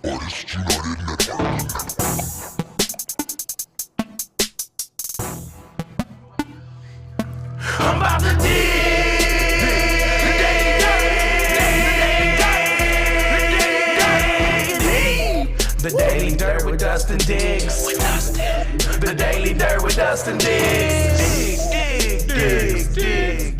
Artist United Network. I'm about to The Daily Dirt with Dustin Diggs. The Daily Dirt with Dustin Diggs. Dig.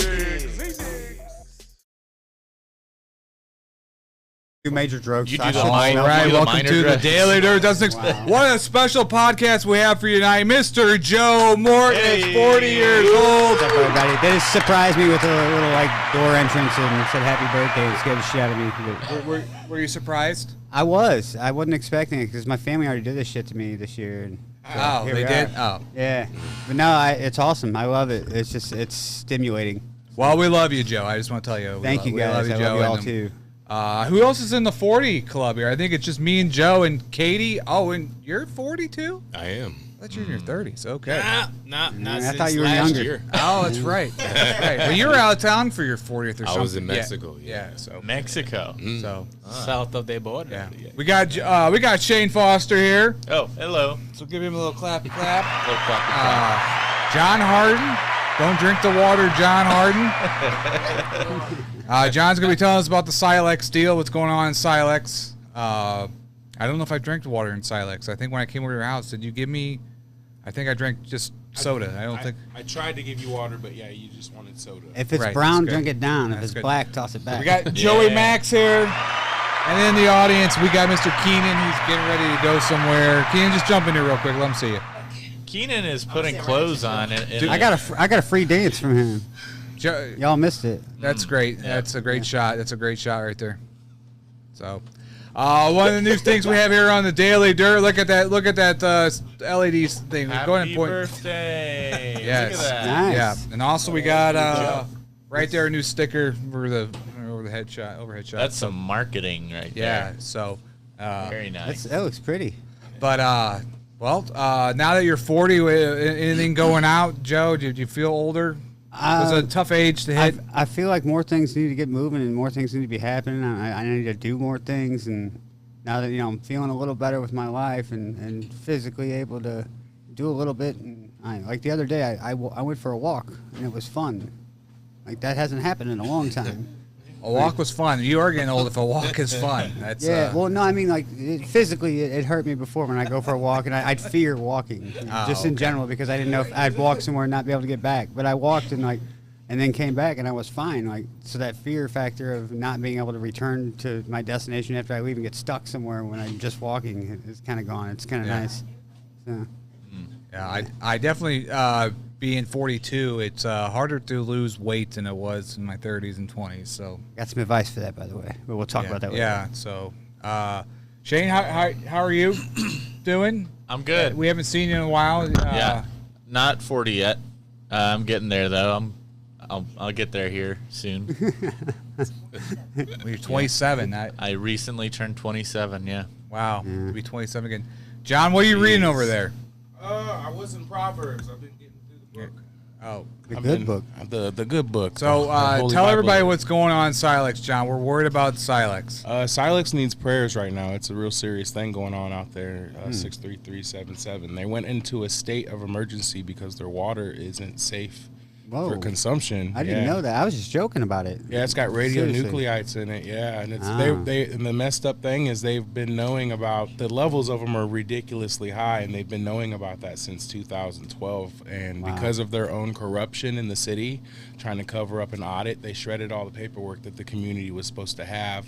Two major drugs. You do the minor. All right, welcome to the Daily Dirt. Dustin. Wow. What a special podcast we have for you tonight. Mr. Joe Mort is 40 years old. What's up, everybody? They just surprised me with a little like door entrance and said happy birthday. It scared the shit out of me. Were you surprised? I wasn't expecting it because my family already did this shit to me this year. And so here they we did? are. Oh. Yeah. But no, it's awesome. I love it. It's stimulating. Well, we love you, Joe. I just want to tell you. Thank you, we guys. love you, I Joe. love you all, And, too. Who else is in the 40 club here? I think it's just me and Joe and Katie. Oh, and you're 42? I am. I thought you were in your 30s. Okay. Not I since thought you were last younger. year. Oh, that's right. That's right. Well, you were out of town for your 40th or something. I was in Mexico. Yeah. So. Mexico, So. south of the border. Yeah. We got Shane Foster here. Oh, hello. So give him a little clap. Little clap. John Harden. Don't drink the water, John Harden. John's going to be telling us about the Silex deal, what's going on in Silex. I don't know if I drank the water in Silex. I think when I came over to your house, did you give me... I think I drank just soda. I don't think... I tried to give you water, but yeah, you just wanted soda. If it's Right, brown, that's good. drink it down. If That's it's good. black, toss it back. We got Joey Max here. And in the audience, we got Mr. Keenan. He's getting ready to go somewhere. Keenan, just jump in here real quick. Let him see you. Keenan is putting clothes on. I got a free dance from him. Y'all missed it. That's great. That's a great shot. That's a great shot right there. So, one of the new things we have here on the Daily Dirt. Look at that. Look at that LED thing. Happy Go ahead and point. birthday. Yes. Look at that. Nice. Yeah. And also we got right there a new sticker for the overhead shot. That's some marketing right Yeah. there. So, Very nice. That looks pretty. but now that you're 40, anything going out, Joe? Did you feel older? It was a tough age to hit. I feel like more things need to get moving and more things need to be happening. I need to do more things, and now that I'm feeling a little better with my life and physically able to do a little bit. And like the other day, I went for a walk and it was fun. Like that hasn't happened in a long time. A walk was fun. You are getting old if a walk is fun. That's Yeah, well, no, I mean, like, physically, it hurt me before when I go for a walk, and I'd fear walking, just in general, because I didn't know if I'd walk somewhere and not be able to get back. But I walked and then came back, and I was fine. Like, so that fear factor of not being able to return to my destination after I leave and get stuck somewhere when I'm just walking is kind of gone. It's kind of nice. So. Yeah, I definitely, being 42, it's harder to lose weight than it was in my 30s and 20s. So Got some advice for that, by the way, but we'll talk about that later. Yeah, so Shane, how are you doing? I'm good. We haven't seen you in a while. Yeah. Not 40 yet. I'm getting there though. I'll get there here soon. You're 27. I recently turned 27. Yeah. Wow, to be 27 again. John, what are you reading over there? I was in Proverbs. I've been getting through the book. Oh, The good book. The good book. so the Holy tell Bible. everybody what's going on in Silex, John. We're worried about Silex. Silex needs prayers right now. It's a real serious thing going on out there. 63377. They went into a state of emergency because their water isn't safe Whoa. for consumption. I didn't know that. I was just joking about it. Yeah, it's got radionuclides in it. Yeah, and it's and the messed up thing is they've been knowing about the levels of them are ridiculously high, and they've been knowing about that since 2012. And because of their own corruption in the city, trying to cover up an audit, they shredded all the paperwork that the community was supposed to have.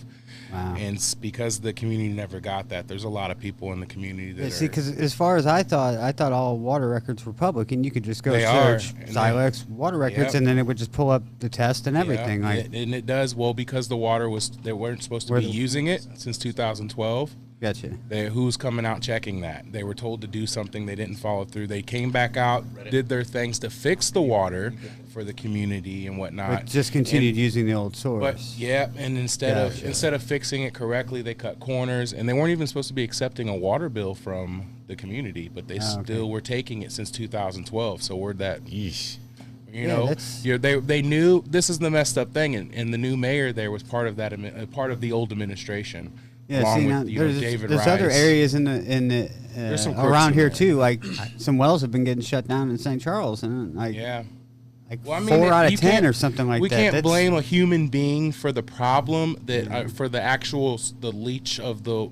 Wow. And because the community never got that, there's a lot of people in the community that See, because as far as I thought all water records were public, and you could just go search Silex water records, and then it would just pull up the test and everything. And it does. Well, because the water they weren't supposed to be using it since 2012. Gotcha. Who's coming out checking that? They were told to do something. They didn't follow through. They came back out, did their things to fix the water for the community and whatnot. But just continued using the old source. But yeah, and instead of fixing it correctly, they cut corners, and they weren't even supposed to be accepting a water bill from the community, but they still were taking it since 2012. So we're that. Yeesh. You know, they knew this is the messed up thing, and the new mayor there was part of that, part of the old administration. Yeah, along see, with now, David there's Rice. other areas in There's some crooks around in here there. too. Like some wells have been getting shut down in St. Charles, and like Yeah. like Well, I mean, 4 out you of 10 can't- or something like we that. can't That's- blame a human being for the problem that for the actual the leach of the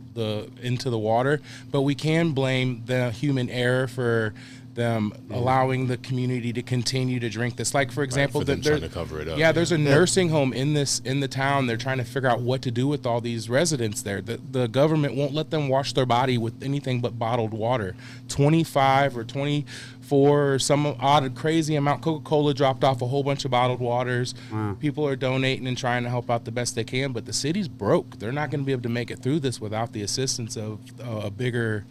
into the water, but we can blame the human error for them allowing the community to continue to drink this. Like for example, for them there- trying to cover it up, Yeah, there's a yeah. nursing home in the town. They're trying to figure out what to do with all these residents there. The government won't let them wash their body with anything but bottled water. 25 or 24 or some odd crazy amount. Coca-Cola dropped off a whole bunch of bottled waters. Wow. People are donating and trying to help out the best they can, but the city's broke. They're not going to be able to make it through this without the assistance of a bigger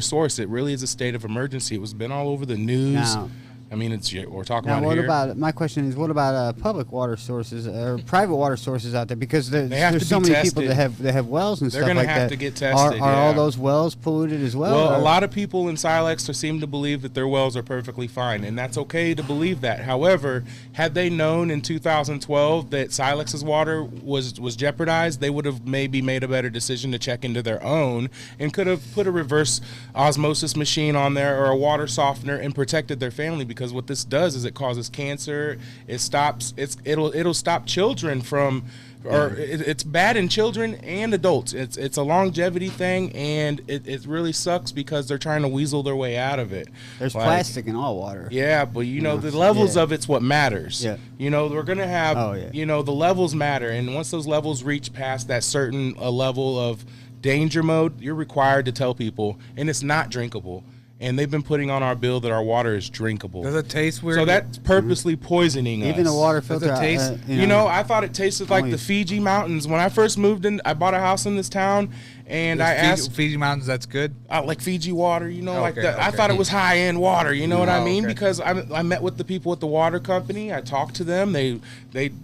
source. It really is a state of emergency. It was been all over the news. Now- I mean, we're talking Now, about what here. about my question is, what about public water sources or private water sources out there? Because They have there's to so be many people tested. that have wells and They're stuff gonna like have that. to get tested, Are all yeah. those wells polluted as well? Well, or- a lot of people in Silex seem to believe that their wells are perfectly fine, and that's okay to believe that. However, had they known in 2012 that Silex's water was jeopardized, they would have maybe made a better decision to check into their own and could have put a reverse osmosis machine on there or a water softener and protected their family. Because what this does is it causes cancer. It'll stop children from. It's bad in children and adults. It's a longevity thing, and it really sucks because they're trying to weasel their way out of it. There's Like, plastic in all water. Yeah, but the levels yeah. of it's what matters. Yeah. We're gonna have. Oh, yeah. The levels matter, and once those levels reach past that certain level of danger mode, you're required to tell people, and it's not drinkable. And they've been putting on our bill that our water is drinkable. Does it taste weird? So that's purposely poisoning us. Even the water Does filter. it taste- I thought it tasted like only- the Fiji Mountains. When I first moved in, I bought a house in this town, and I asked, Fiji Mountains. That's good. like Fiji water, like Okay, that. I okay. thought it was high end water. You know what I Oh, mean? okay. Because I met with the people at the water company. I talked to them. They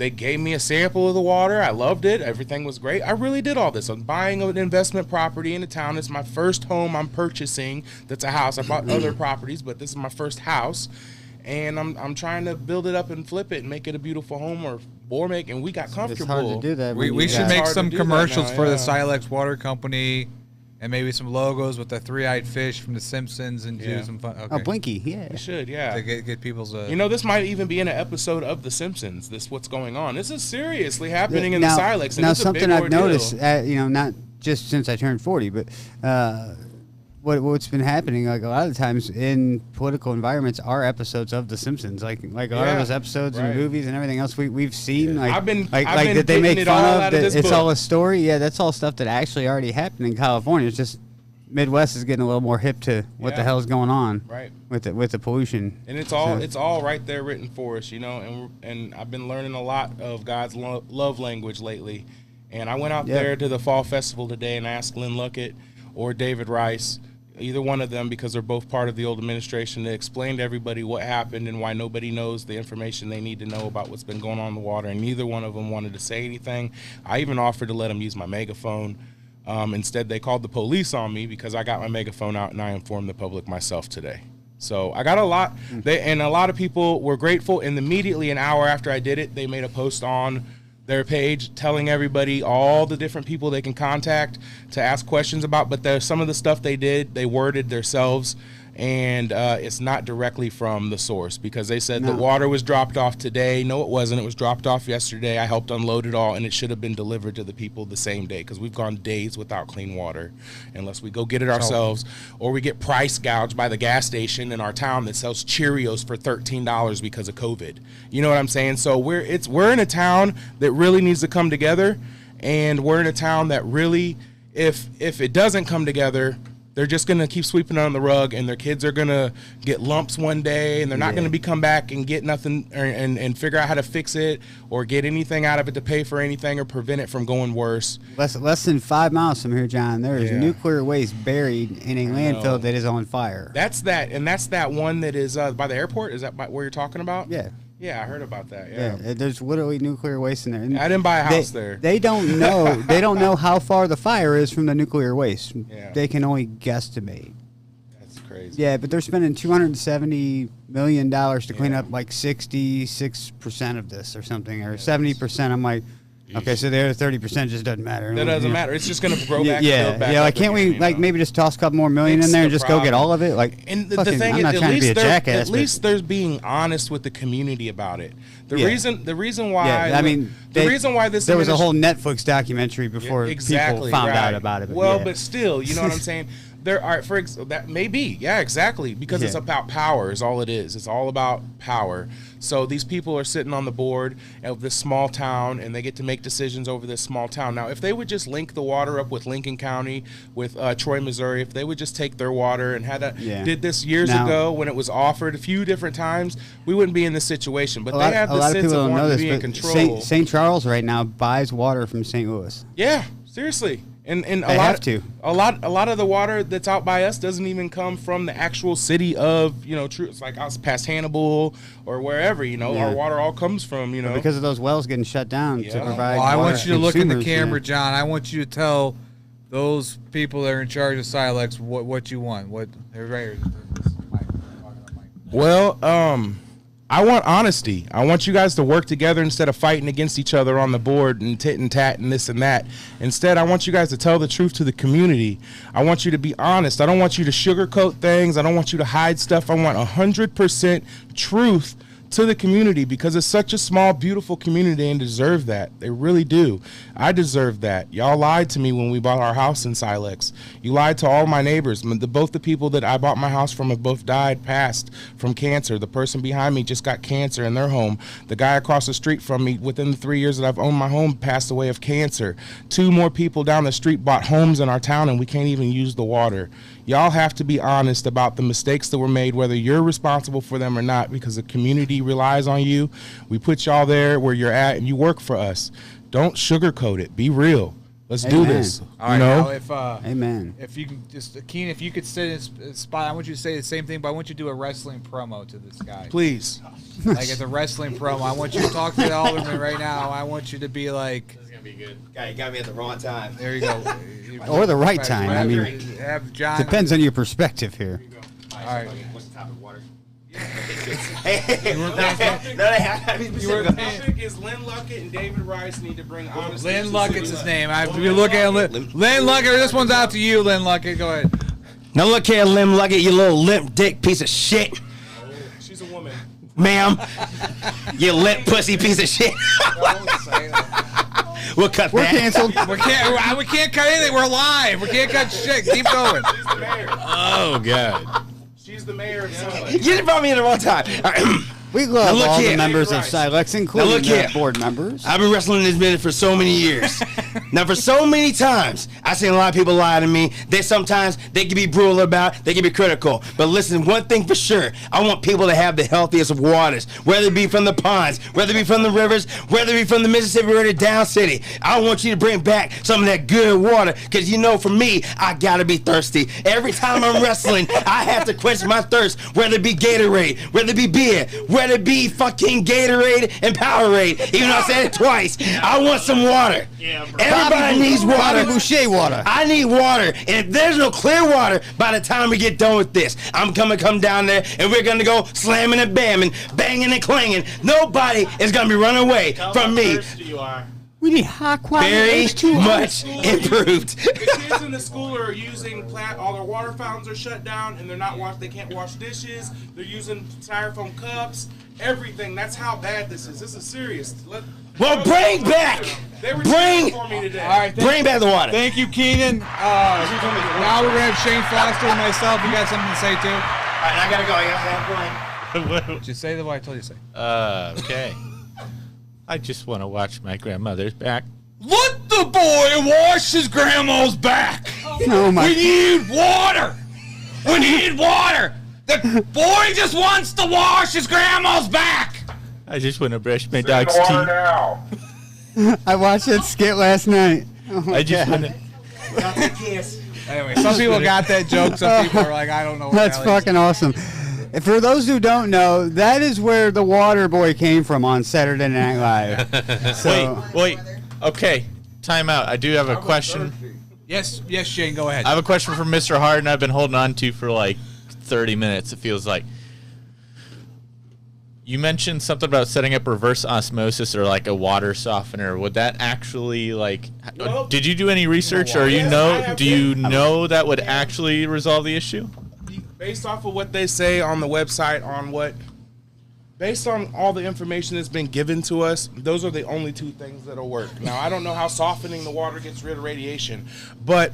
gave me a sample of the water. I loved it. Everything was great. I really did all this. I'm buying an investment property in a town. It's my first home I'm purchasing. That's a house. I bought other properties, but this is my first house. And I'm trying to build it up and flip it and make it a beautiful home or make. And we got comfortable. It's hard to do that. We when you should got- make hard to some do that commercials now, for yeah. the Silex Water Company, and maybe some logos with the three-eyed fish from The Simpsons, and do Yeah. some fun. Okay. Oh, Blinky, yeah. We should, yeah. To get people's. This might even be in an episode of The Simpsons. What's going on. This is seriously happening in now, the Silex. And now it's a something big I've ordeal. noticed, not just since I turned 40, but what's been happening, like a lot of the times in political environments, are episodes of The Simpsons, like a lot of Yeah, those episodes right. and movies and everything else we've seen. Like I've been like putting that they make it fun all of. out of That this it's book. all a story. Yeah, that's all stuff that actually already happened in California. It's just Midwest is getting a little more hip to what the Yeah. hell's going on, Right. with the pollution. And it's all right there written for us, and I've been learning a lot of God's love language lately. And I went out Yeah. there to the fall festival today and asked Lynn Luckett or David Rice, either one of them, because they're both part of the old administration, to explain to everybody what happened and why nobody knows the information they need to know about what's been going on in the water. And neither one of them wanted to say anything. I even offered to let them use my megaphone. Instead, they called the police on me because I got my megaphone out and I informed the public myself today. So I got a lot, and a lot of people were grateful. And immediately, an hour after I did it, they made a post on their page telling everybody all the different people they can contact to ask questions about. But there's some of the stuff they worded themselves, and it's not directly from the source, because they said the water was dropped off today. No, it wasn't. It was dropped off yesterday. I helped unload it all, and it should have been delivered to the people the same day, because we've gone days without clean water unless we go get it ourselves, or we get price gouged by the gas station in our town that sells Cheerios for $13 because of COVID. You know what I'm saying? So we're in a town that really needs to come together, and we're in a town that really, if it doesn't come together, they're just going to keep sweeping it on the rug, and their kids are going to get lumps one day, and they're not going to come back and get nothing and figure out how to fix it or get anything out of it to pay for anything or prevent it from going worse. Less than 5 miles from here, John, there is nuclear waste buried in a landfill that is on fire. That's that one that is by the airport. Is that where you're talking about? Yeah. Yeah, I heard about that. Yeah, there's literally nuclear waste in there. And I didn't buy a house there. They don't know. They don't know how far the fire is from the nuclear waste. Yeah. They can only guesstimate. That's crazy. Yeah, but they're spending $270 million to clean up like 66% of this or something, or 70%. I'm like, Okay, so the other 30% just doesn't matter. That doesn't matter. It's just going to grow back. Yeah, and build back yeah. Like, up can't we again, like maybe just toss a couple more million in there and just go get all of it? Like, and the fucking, thing I'm is, not trying to be a jackass. at least there's being honest with the community about it. The reason why. Yeah, I mean, the reason why this there was a whole Netflix documentary before exactly, people found right. out about it. Well, but still, you know what I'm saying. There are, that may be, yeah, exactly, because it's about power is all it is. It's all about power. So these people are sitting on the board of this small town, and they get to make decisions over this small town. Now, if they would just link the water up with Lincoln County, with Troy, Missouri, if they would just take their water and did this years ago when it was offered a few different times, we wouldn't be in this situation. But they have the sense of wanting to be in control. St. Charles right now buys water from St. Louis. Yeah, seriously. And they have to. A lot of the water that's out by us doesn't even come from the actual city of, it's like us past Hannibal or wherever, our water all comes from, But because of those wells getting shut down to provide I water want you to look in the camera, yeah. John. I want you to tell those people that are in charge of Silex what you want. What right here. Well, I want honesty. I want you guys to work together instead of fighting against each other on the board and tit and tat and this and that. Instead, I want you guys to tell the truth to the community. I want you to be honest. I don't want you to sugarcoat things. I don't want you to hide stuff. I want 100% truth to the community, because it's such a small, beautiful community and deserve that. They really do. I deserve that. Y'all lied to me when we bought our house in Silex. You lied to all my neighbors. Both the people that I bought my house from have both passed from cancer. The person behind me just got cancer in their home. The guy across the street from me, within the 3 years that I've owned my home, passed away of cancer. 2 more people down the street bought homes in our town, and we can't even use the water. Y'all have to be honest about the mistakes that were made, whether you're responsible for them or not, because the community relies on you. We put y'all there where you're at, and you work for us. Don't sugarcoat it. Be real. Let's do this. All right, now if Amen. If you can just Keen, if you could sit in a spot, I want you to say the same thing, but I want you to do a wrestling promo to this guy. Please. Like it's a wrestling promo. I want you to talk to the alderman right now. I want you to be like. This is gonna be good. Guy, you got me at the wrong time. There you go. Or the right time. I mean, have John. depends on your perspective here. All right. What's the topic? Water. Topic is Lynn Luckett and David Rice need to bring honesty. Lynn Luckett's his name. If you look at Lynn Luckett, this one's out to you, Lynn Luckett. Go ahead. Now look here, Lim Luckett, you little limp dick piece of shit. She's a woman. Ma'am. You limp pussy piece of shit. We'll cut We're that. canceled. We can't cut anything. We're live. We can't cut shit. Keep going. She's the mayor. Oh, God. She's the mayor of Sunlight. You just brought me in the wrong time. All right. We love Now look all here. the members of Right. Silex, including look here. the board members. I've been wrestling in this business for so many years. Now, for so many times, I've seen a lot of people lie to me. Sometimes they can be brutal about it, they can be critical. But listen, one thing for sure, I want people to have the healthiest of waters, whether it be from the ponds, whether it be from the rivers, whether it be from the Mississippi River down city. I want you to bring back some of that good water, because for me, I gotta be thirsty. Every time I'm wrestling, I have to quench my thirst, whether it be Gatorade, whether it be beer, whether it be fucking Gatorade and Powerade. Even though I said it twice, I want some water. Everybody needs water. Bobby Boucher water. I need water, and if there's no clear water by the time we get done with this, I'm gonna come down there and we're gonna go slamming and bamming, banging and clanging. Nobody is gonna be running away from me. We need high quality Very H2O. much improved. The kids in the school are using all their water fountains are shut down, and they can't wash dishes. They're using styrofoam cups, everything. That's how bad this is. This is serious. Well, bring back, They were bring, for me today. All right. bring back the water. Thank you, Keenan. Now we're gonna have Shane Foster and myself. You got something to say too? All right, I gotta go. I gotta have fun. Just say what I told you to say. Okay. I just want to watch my grandmother's back. Let the boy wash his grandma's back. Oh my. We need water. We need water. The boy just wants to wash his grandma's back. I just want to brush my dog's teeth. I watched that skit last night. Oh my I just God. want to. Anyway, some people got that joke. Some people are like, I don't know. What That's the hell fucking awesome. For those who don't know, that is where the water boy came from on Saturday Night Live. So, Wait. Okay. Time out. I do have a question. Yes, Shane, go ahead. I have a question from Mr. Harden I've been holding on to for like 30 minutes, it feels like. You mentioned something about setting up reverse osmosis or like a water softener. Would that actually Well, did you do any research or do you know that would actually resolve the issue? Based off of what they say on the website, based on all the information that's been given to us, those are the only two things that'll work. Now, I don't know how softening the water gets rid of radiation, but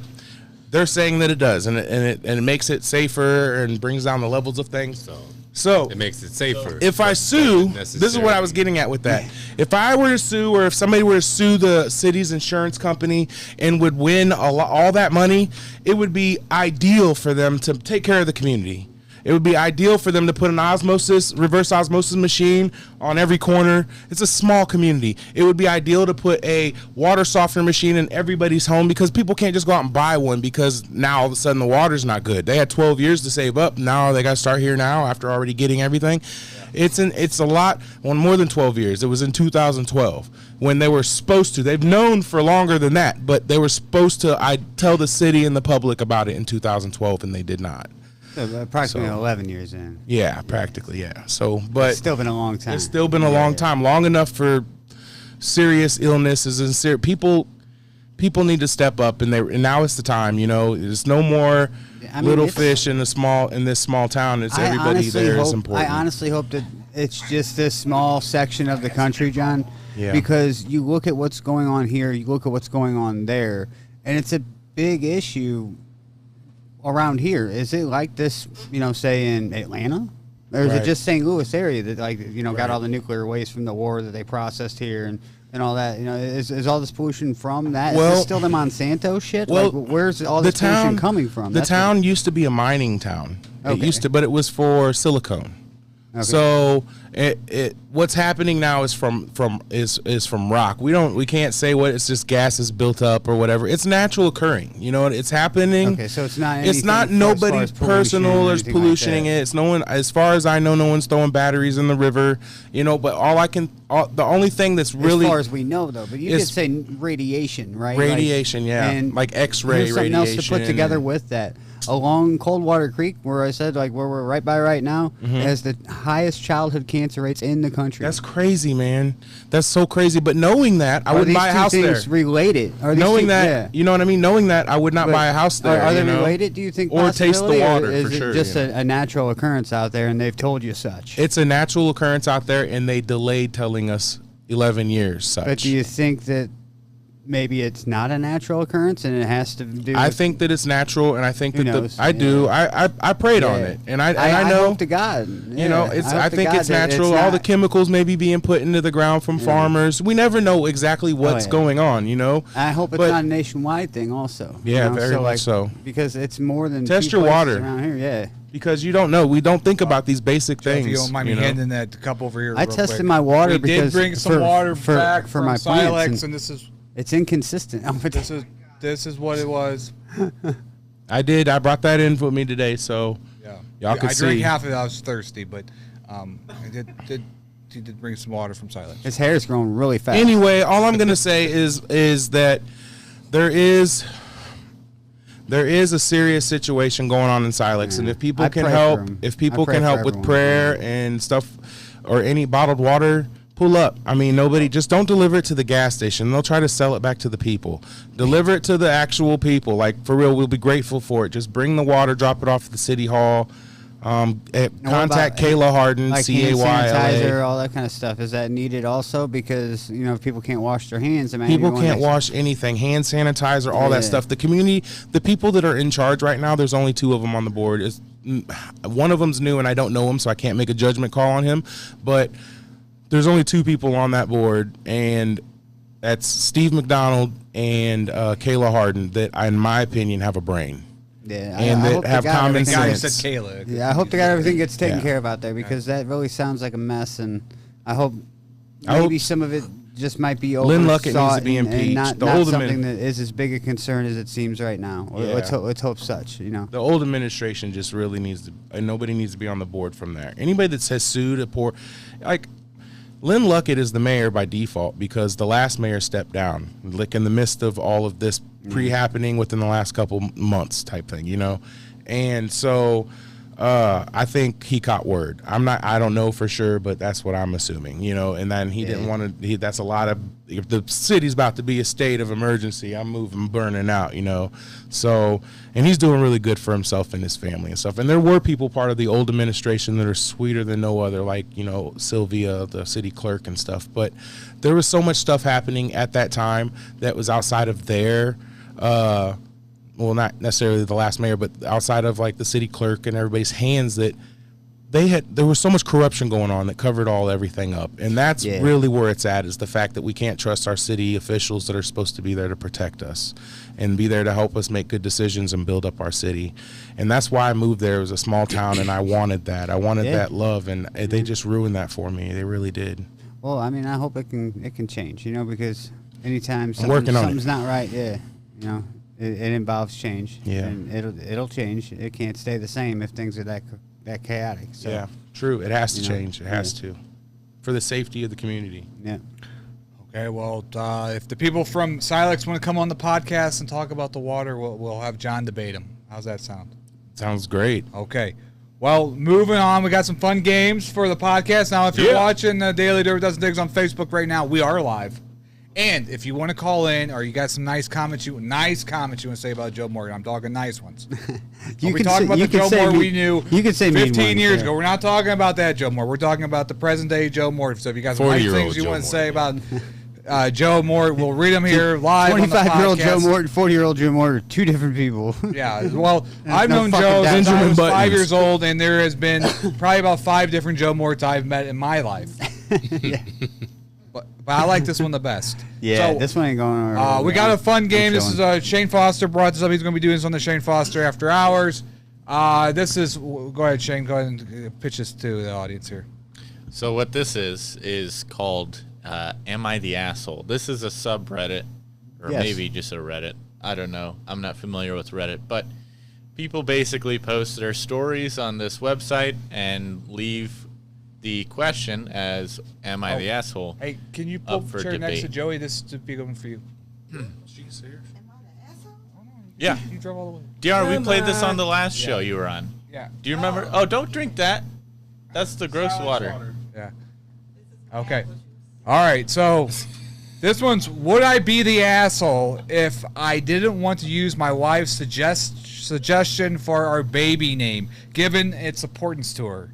they're saying that it does, and it makes it safer and brings down the levels of things. So it makes it safer. If I sue, this is what I was getting at with that. If I were to sue, or if somebody were to sue the city's insurance company and would win all that money, it would be ideal for them to take care of the community. It would be ideal for them to put an reverse osmosis machine on every corner. It's a small community. It would be ideal to put a water softener machine in everybody's home, because people can't just go out and buy one because now all of a sudden the water's not good. They had 12 years to save up. Now they got to start here now after already getting everything. It's a lot, more than 12 years. It was in 2012 when they were supposed to. They've known for longer than that, but they were supposed to tell the city and the public about it in 2012, and they did not. So approximately 11 years in. Yeah, practically, yeah. So, but it's still been a long time. It's still been a long time, long enough for serious illnesses and people need to step up, and now it's the time. There's no more little fish in this small town. It's everybody there is important. I honestly hope that it's just this small section of the country, John. Yeah. Because you look at what's going on here, you look at what's going on there, and it's a big issue around here. Is it like this, say in Atlanta? Or is it just St. Louis area that got all the nuclear waste from the war that they processed here and all that? Is all this pollution from that? Is this still the Monsanto shit? Well, where's all this pollution coming from? The town used to be a mining town. Okay. It used to, but it was for silicone. Okay. So what's happening now is from rock. We can't say what it's just gases built up or whatever. It's natural occurring. It's happening. Okay, so it's not. It's not nobody's personal or pollutioning it. It's no one. As far as I know, no one's throwing batteries in the river. But the only thing that's really, as far as we know though, but you did say radiation, right? Radiation, yeah, and like X-ray radiation. Something else to put together with that. Along Coldwater Creek, where I said, where we're right by right now, has the highest childhood cancer rates in the country. That's crazy, man. That's so crazy. But knowing that, I wouldn't buy a house there. Related? Knowing that, you know what I mean? Knowing that, I would not buy a house there. Are they related, do you think? Or taste the water, is for it sure. just a natural occurrence out there, and they've told you such? It's a natural occurrence out there, and they delayed telling us 11 years such. But do you think that maybe it's not a natural occurrence and it has to do I think that it's natural, and I think I prayed on it, and I know, hope to God, I think it's natural. All the chemicals maybe being put into the ground from farmers. We never know exactly what's going on, I hope it's not a nationwide thing also. Yeah, very much so. Because it's more than test your water around here. Yeah. Because you don't know. We don't think about these basic things. If you don't mind me handing that cup over here. I tested my water because did bring some water back for from my Silex, plants, and this is. It's inconsistent. This is what it was. I brought that in for me today, so y'all can see. I drank half of it. I was thirsty, but I did bring some water from Silex. His hair is growing really fast. Anyway, all I'm gonna say is that there is a serious situation going on in Silex, and if people can help, with prayer and stuff, or any bottled water, pull up. I mean, just don't deliver it to the gas station. They'll try to sell it back to the people. Deliver it to the actual people. Like, for real, we'll be grateful for it. Just bring the water, drop it off at the city hall. Contact Kayla Harden, like CAYLA. Sanitizer, all that kind of stuff. Is that needed also? Because, if people can't wash their hands. People can't wash anything. Hand sanitizer, all that stuff. The community, the people that are in charge right now, there's only 2 of them on the board. One of them's new, and I don't know him, so I can't make a judgment call on him. But there's only 2 people on that board, and that's Steve McDonald and Kayla Harden, that, in my opinion, have a brain. Yeah, and that have common sense. Said Kayla. Yeah, I hope everything gets taken care of out there, because that really sounds like a mess, and I hope maybe some of it just might be overthought. Lynn Luckett needs to be impeached. And not something that is as big a concern as it seems right now. Let's hope such. The old administration just really needs to, and nobody needs to be on the board from there. Anybody that says sued a poor, Lynn Luckett is the mayor by default, because the last mayor stepped down, in the midst of all of this pre-happening within the last couple months type thing, And so I think he caught word. I don't know for sure, but that's what I'm assuming, and then he didn't want to, that's a lot of, if the city's about to be a state of emergency, I'm moving, burning out, so, and he's doing really good for himself and his family and stuff. And there were people part of the old administration that are sweeter than no other, like, Sylvia, the city clerk and stuff. But there was so much stuff happening at that time that was outside of their, well, not necessarily the last mayor, but outside of like the city clerk and everybody's hands, that there was so much corruption going on that covered everything up. And that's really where it's at, is the fact that we can't trust our city officials that are supposed to be there to protect us and be there to help us make good decisions and build up our city. And that's why I moved there. It was a small town, and I wanted that. I wanted that love, and they just ruined that for me. They really did. Well, I mean, I hope it can change, because anytime something's not right, it involves change. Yeah. And it'll change. It can't stay the same if things are that chaotic. So, yeah, true. It has to change. It has to, for the safety of the community. Yeah. Okay, well, if the people from Silex want to come on the podcast and talk about the water, we'll have John debate them. How's that sound? Sounds great. Okay. Well, moving on, we got some fun games for the podcast. Now, if you're watching Daily Dirt with Dustin Diggs on Facebook right now, we are live. And if you want to call in, or you got some nice comments you want to say about Joe Morgan, I'm talking nice ones. We're talking about the Joe Moore we knew 15 years ago. We're not talking about that Joe Moore. We're talking about the present day Joe Moore. So if you got some nice things you want to say about Joe Moore, we'll read them here live on the podcast. 25-year-old Joe Moore and 40-year-old Joe Moore are two different people. Yeah, well, I've known Joe since I was 5 years old, and there has been probably about 5 different Joe Moores I've met in my life. But I like this one the best. Yeah, so, this one ain't going on. We got a fun game. This is Shane Foster brought this up. He's going to be doing this on the Shane Foster After Hours. This is, go ahead, Shane. Go ahead and pitch this to the audience here. So what this is called Am I the Asshole? This is a subreddit, or maybe just a Reddit. I don't know. I'm not familiar with Reddit. But people basically post their stories on this website and leave the question as, am I the asshole? Hey, can you pull the chair next to Joey? This is be going for you. She's here. Am I the asshole? Yeah. You drove all the way. DR, we played this on the last show you were on. Yeah. Do you remember? Oh, don't drink that. That's the gross water. Yeah. Okay. All right. So this one's, would I be the asshole if I didn't want to use my wife's suggestion for our baby name, given its importance to her?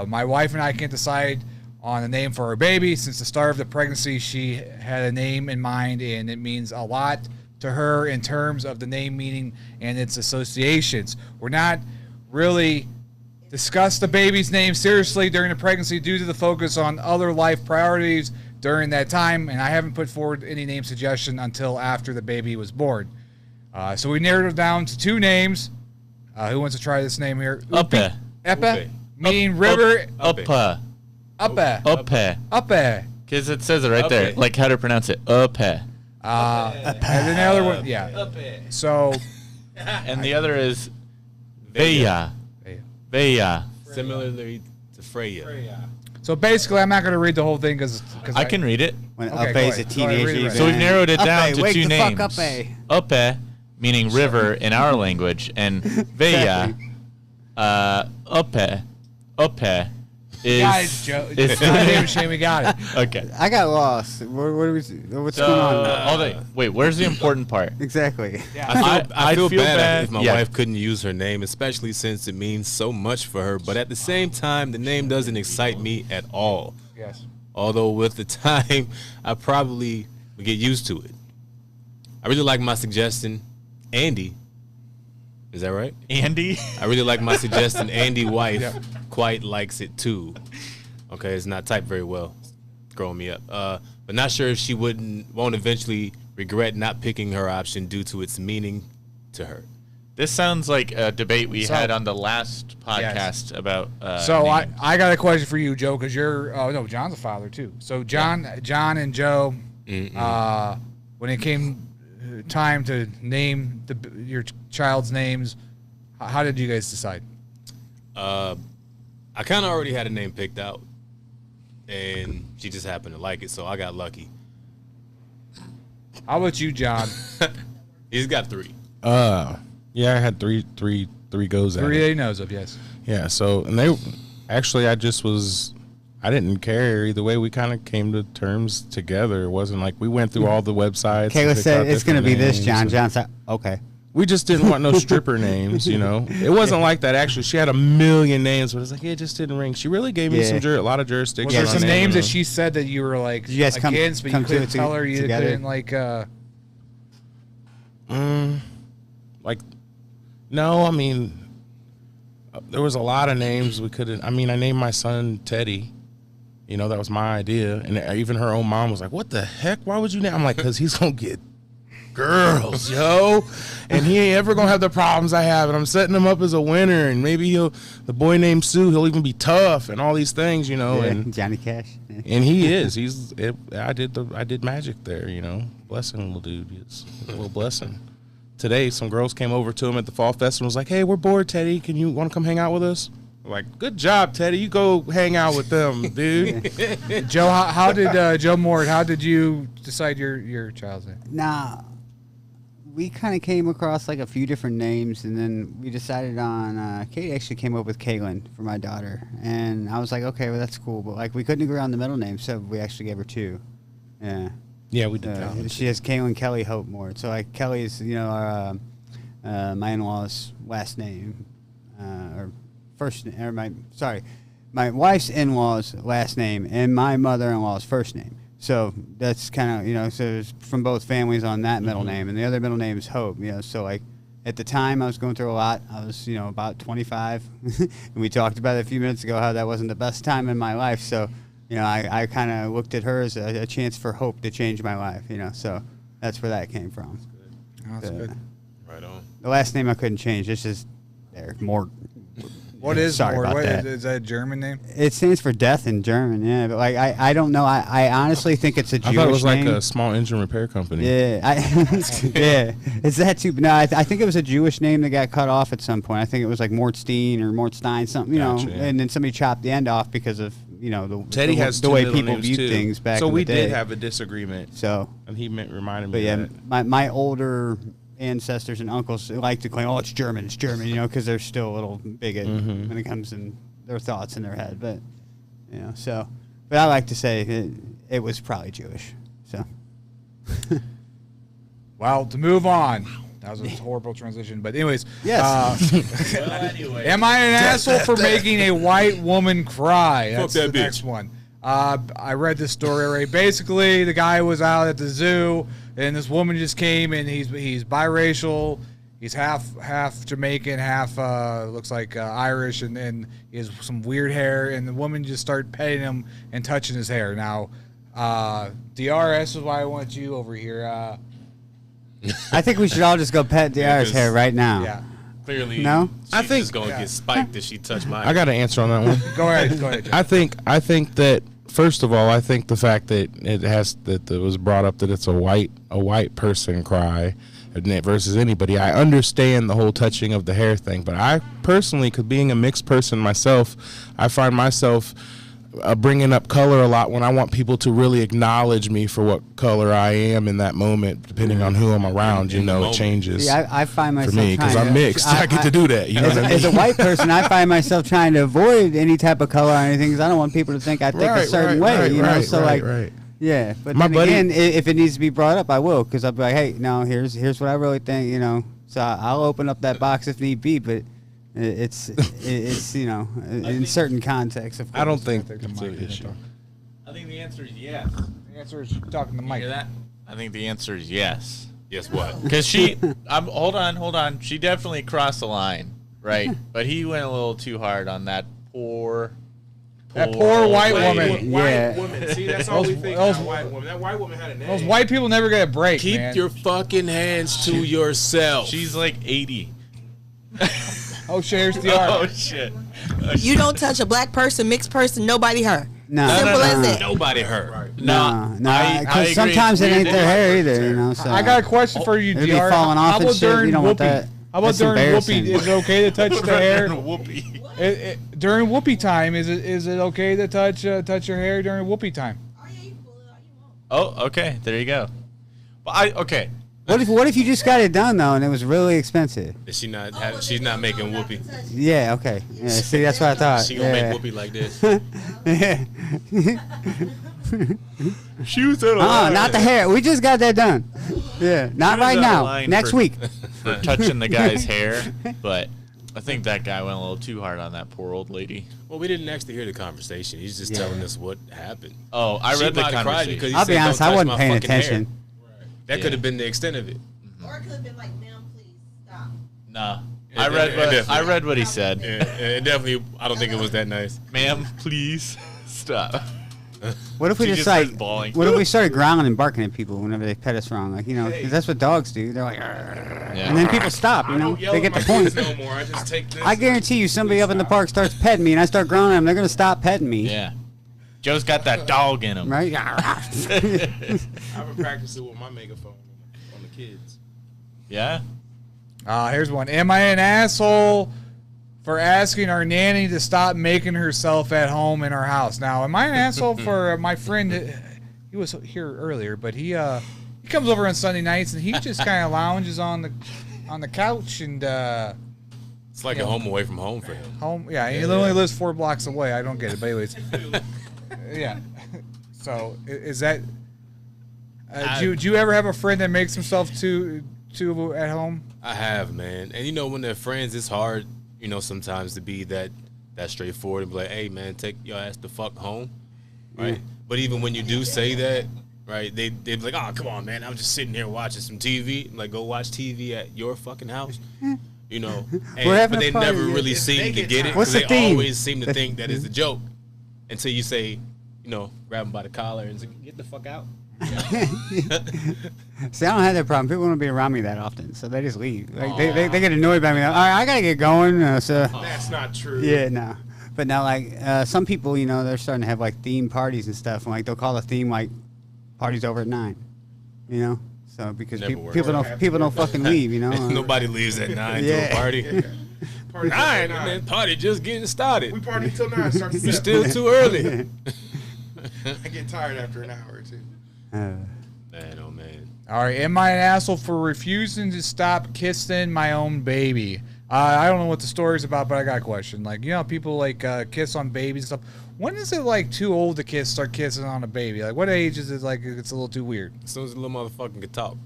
My wife and I can't decide on a name for our baby. Since the start of the pregnancy, she had a name in mind, and it means a lot to her in terms of the name meaning and its associations. We're not really discussed the baby's name seriously during the pregnancy due to the focus on other life priorities during that time, and I haven't put forward any name suggestion until after the baby was born. So we narrowed it down to 2 names. Who wants to try this name here? Uppe. Epe? Meaning river. Uppe. Uppe. Uppe. Uppe. Because it says it right there. Like how to pronounce it. Uppe. And then the other one, So. And the other is Veya. Veya. Similarly to Freya. So basically, I'm not going to read the whole thing because I can read it. When Okay, Uppe go is a ahead. Go ahead, teenager. read it right. So we've narrowed it down Uppe, to wake 2 the names. fuck Uppe. Uppe, meaning river in our language, and Veya, Uppe Guys, Joe, it's not even a shame we got it. Okay. I got lost. What's going on? Wait, where's the important part? Exactly. I feel bad if my Yeah. wife couldn't use her name, especially since it means so much for her. But at the same time, the name doesn't excite me at all. Yes. Although with the time, I probably would get used to it. I really like my suggestion, Andy. Is that right? Andy? I really like my suggestion. Andy wife quite likes it too. Okay, it's not typed very well. It's growing me up. But not sure if she won't eventually regret not picking her option due to its meaning to her. This sounds like a debate we had on the last podcast about So names. I got a question for you, Joe, because you're no, John's a father too. So John and Joe, when it came time to name your child's names, how did you guys decide? I kind of already had a name picked out, and she just happened to like it, so I got lucky. How about you, John? He's got 3. Yeah, I had three 3 goes at it. 3 that he knows of, yes. Yeah, so, and they, actually, I didn't care. Either way, we kind of came to terms together. It wasn't like we went through all the websites. Kayla said, it's going to be this, John. John said, okay. We just didn't want no stripper names, you know. It wasn't like that, actually. She had a million names, but it's like, it just didn't ring. She really gave me a lot of jurisdiction. Was there some names that she said that you were like you guys against, but you couldn't tell her you together? couldn't like like, no, I mean, there was a lot of names we couldn't. I mean, I named my son Teddy. You know, that was my idea. And even her own mom was like, what the heck? Why would you name? I'm like, because he's going to get girls, yo. And he ain't ever going to have the problems I have. And I'm setting him up as a winner. And maybe the boy named Sue, he'll even be tough and all these things, you know. Yeah, and Johnny Cash. And he is. I did magic there, you know. Blessing little dude. It's a little blessing. Today, some girls came over to him at the fall festival and was like, hey, we're bored, Teddy. Can you want to come hang out with us? I'm like, good job, Teddy. You go hang out with them, dude. Joe, how did Joe Mort, how did you decide your child's name? Nah, we kind of came across like a few different names, and then we decided on Kate actually came up with Kaylin for my daughter, and I was like, okay, well that's cool, but like we couldn't agree on the middle name, so we actually gave her 2. Yeah, we did that. She has Kaylin Kelly Hope Mort, so like Kelly is our my in-laws' last name or first or my wife's in-laws' last name and my mother-in-law's first name. So that's kind of, so it's from both families on that middle name, and the other middle name is Hope. So like at the time I was going through a lot. I was about 25, and we talked about it a few minutes ago how that wasn't the best time in my life. So I kind of looked at her as a chance for hope to change my life. So that's where that came from. That's good. Right on. The last name I couldn't change. It's just there, Mort. What is Sorry Mort? about that. Is that a German name? It stands for death in German, yeah. But like I don't know. I honestly think it's a Jewish name. I thought it was like a small engine repair company. Yeah, yeah. It's that too. No, I think it was a Jewish name that got cut off at some point. I think it was like Mortstein or Mortstein, something, Gotcha, yeah. and then somebody chopped the end off because of Teddy has the two way middle people names viewed too. things back. So in we the day. did have a disagreement. So, and he reminded but me. yeah, of that. my older ancestors and uncles like to claim, it's German, because they're still a little bigot when it comes in their thoughts in their head. But but I like to say it was probably Jewish. So, Well, to move on. That was a horrible transition. But anyways. yes. Am I an asshole for making a white woman cry? That's that the bitch. next one. I read this story already. Basically, the guy was out at the zoo, and this woman just came, and he's biracial. He's half Jamaican, half looks like Irish, and he has some weird hair. And the woman just started petting him and touching his hair. Now, DRS is why I want you over here. I think we should all just go pet DR's hair right now. Yeah. Clearly, No? I think she's going to get spiked if she touched mine. I got an answer on that one. Go ahead. Joe. I think that first of all, I think the fact that it was brought up that it's a white person cry versus anybody. I understand the whole touching of the hair thing, but I personally, because being a mixed person myself, I find myself bringing up color a lot when I want people to really acknowledge me for what color I am in that moment, depending on who I'm around. It changes. See, I find myself for me because trying I'm to- mixed. I get to do that. You know what I mean? As a white person, I find myself trying to avoid any type of color or anything because I don't want people to think I think a certain way. Right. Yeah, but My then buddy- again, if it needs to be brought up, I will, because I'll be like, hey, no, here's what I really think, So I'll open up that box if need be, but it's in certain contexts. Of course. I don't think it's an issue. I think the answer is yes. The answer is talking to Mike. Hear that? I think the answer is yes. Guess what? Because hold on. She definitely crossed the line, right? But he went a little too hard on that poor white woman. Yeah. woman. See, that's all we think about white woman. That white woman had a name. Those white people never get a break, Keep man. your fucking hands to yourself. She's like 80. Oh, shit, here's the Oh art. shit. You don't touch a black person, mixed person, nobody her. No, Simple as it. Nobody hurt. No, I because agree. sometimes it Weird ain't that their you hair have either, So I got a question for you, It'd be DR. falling off How and about shit. during You don't want whoopee? that. How about That's during whoopee? embarrassing. Is it okay to touch the hair? Whoopee. During whoopee time, is it okay to touch your hair during whoopee time? Oh, okay. There you go. Well, okay. What if you just got it done though and it was really expensive? Is she not? She's not making whoopee. Yeah. Okay. Yeah. See, that's what I thought. She gonna make whoopee like this. Yeah. She was out of line. Not the hair. We just got that done. Yeah. Not right now. Next week. For touching the guy's hair, but I think that guy went a little too hard on that poor old lady. Well, we didn't actually hear the conversation. He's just telling us what happened. Oh, I read the conversation. I'll be honest, I wasn't paying attention. That could have been the extent of it. Or it could have been like, ma'am, please stop. Nah. I read what he said. Yeah, it definitely, I don't think it was that nice. Ma'am, please stop. What if we She just starts like? bawling. What if we started growling and barking at people whenever they pet us wrong? Like, you know, 'cause that's what dogs do. They're like, and then people stop. You know, they get the point. No more. I just take this. I guarantee you, somebody up in the park starts petting me, and I start growling at them. They're gonna stop petting me. Yeah. Joe's got that dog in him. Right? I've been practicing with my megaphone on the kids. Yeah? Here's one. Am I an asshole for asking our nanny to stop making herself at home in our house? Now, am I an asshole for my friend? He was here earlier, but he comes over on Sunday nights and he just kind of lounges on the couch and It's like a home away from home for him. home. Yeah, he only lives 4 blocks away. I don't get it, but anyways, yeah. So is that? Do you ever have a friend that makes himself too at home? I have, man. And you know, when they're friends, it's hard, you know, sometimes to be that straightforward and be like, hey, man, take your ass the fuck home, right? But even when you do say that, right, they'd be like, oh, come on, man, I'm just sitting here watching some TV. I'm like, go watch TV at your fucking house, you know? And, but they never really seem to get it. What's the they theme? always seem to think that it's a joke until you say, you know, grab them by the collar and say, get the fuck out. See, I don't have that problem. People don't be around me that often, so they just leave. Like they get annoyed by me. Like, all right, I gotta get going. So That's not true. yeah, no. But now, like some people, you know, they're starting to have like theme parties and stuff, and like they'll call the theme like parties over at 9. You know, so because people don't fucking leave. You know, Nobody leaves at 9 Yeah. to a party. Party 9, man, party just getting started. We party till 9. Starts You're still too early. I get tired after an hour or two. Man, oh man. All right, am I an asshole for refusing to stop kissing my own baby? I don't know what the story's about, but I got a question. Like, you know, people like kiss on babies and stuff. When is it like too old to start kissing on a baby? Like, what age is it like it's a little too weird? As soon as the little motherfucker can talk.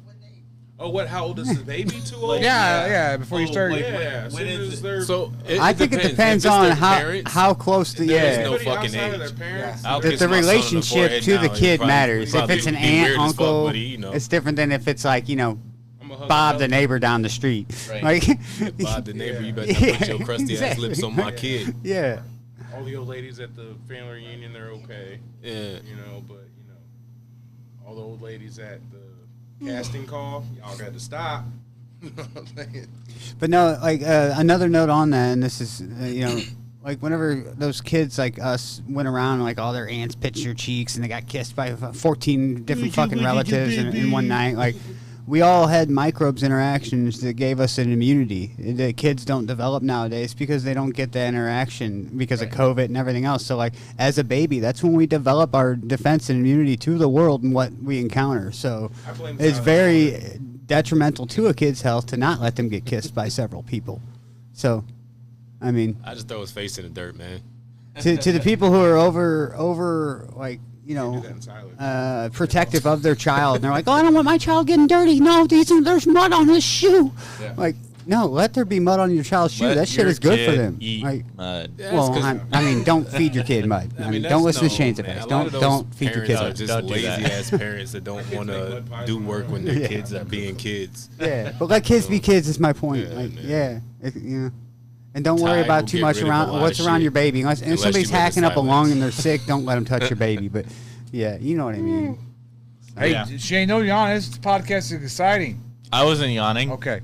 Oh, what? How old is the baby? Too old? Yeah. Before you start. Yeah. When is there? So I think it depends on how close the There's no Anybody fucking outside of age. their parents? I'll the kiss my son on the relationship forehead to now, the and kid probably- matters. If probably it's an be aunt, weird as fuck, uncle, but he, you know, it's different than if it's like, you know, I'm a hug Bob hug. the neighbor down the street. Right. Like Bob the neighbor, you better not put your crusty ass exactly. lips on my kid. Yeah. All the old ladies at the family reunion, they're okay. Yeah. You know, but you know, all the old ladies at the casting call, y'all got to stop. You know what I'm saying? But no, like another note on that, and this is, you know, like whenever those kids like us went around, like all their aunts pitched their cheeks and they got kissed by 14 different fucking relatives in one night, like we all had microbes interactions that gave us an immunity. The kids don't develop nowadays because they don't get that interaction because of COVID and everything else. So like as a baby, that's when we develop our defense and immunity to the world and what we encounter. So I blame it's Tyler. very detrimental to a kid's health to not let them get kissed by several people. So, I mean, I just throw his face in the dirt, man. to the people who are over like, you Do know, that in silence. protective of their child, and they're like, oh, I don't want my child getting dirty. No, there's mud on his shoe. Yeah. Like, no, let there be mud on your child's shoe. Let that shit your is good for kid them. Eat Like, mud. Yeah, well, it's 'cause- I mean, don't feed your kid mud. I mean, that's don't listen to no, Shane's man. advice. A lot of those Don't feed your parents kids are mud. just Don't do lazy that. ass parents that don't want to do work when their Yeah. kids are being kids. Yeah, but let kids be kids is my point. Yeah, Like, man. yeah, you know. And don't worry Time about will too get much rid of a around lot what's of around shit. your baby. Unless Unless somebody's you make hacking the up a lung silence. and they're sick, don't let them touch your baby. But yeah, you know what I mean. Hey, Yeah. Shane, don't be honest. This podcast is exciting. I wasn't yawning. Okay.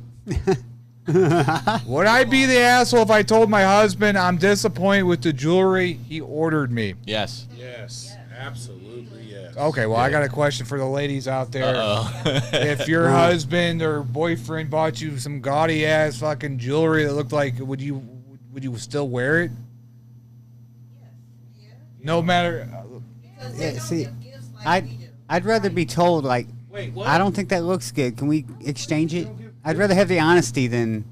Would I be the asshole if I told my husband I'm disappointed with the jewelry he ordered me? Yes. Yes, absolutely yes. Okay, well, I got a question for the ladies out there. Uh-oh. If your husband or boyfriend bought you some gaudy ass fucking jewelry that looked like, would you still wear it? No matter. Yeah, see, I'd rather be told like Wait, what? I don't think that looks good. Can we exchange it? I'd rather have the honesty than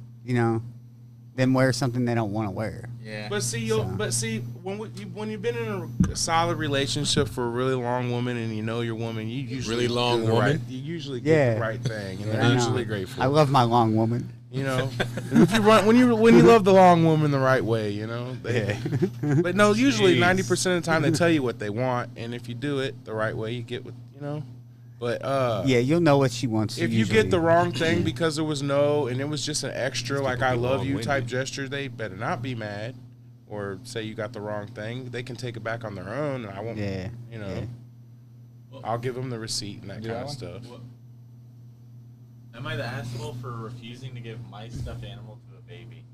than wear something they don't want to wear. Yeah. But see, when you've been in a solid relationship for a really long woman and you know your woman, you usually Really long do the woman? right, you usually get the right thing, and I they're know. usually grateful. I love my long woman. You know, if you run when you love the long woman the right way, you know. But no, usually 90% of the time they tell you what they want, and if you do it the right way, you get what you know. But Yeah, you'll know what she wants. if you get the wrong thing because there was no, and it was just an extra like I love you type gesture, they better not be mad, or say you got the wrong thing. They can take it back on their own, and I won't. Yeah. You know, I'll give them the receipt and that kind of stuff. Am I the asshole for refusing to give my stuffed animal to a baby?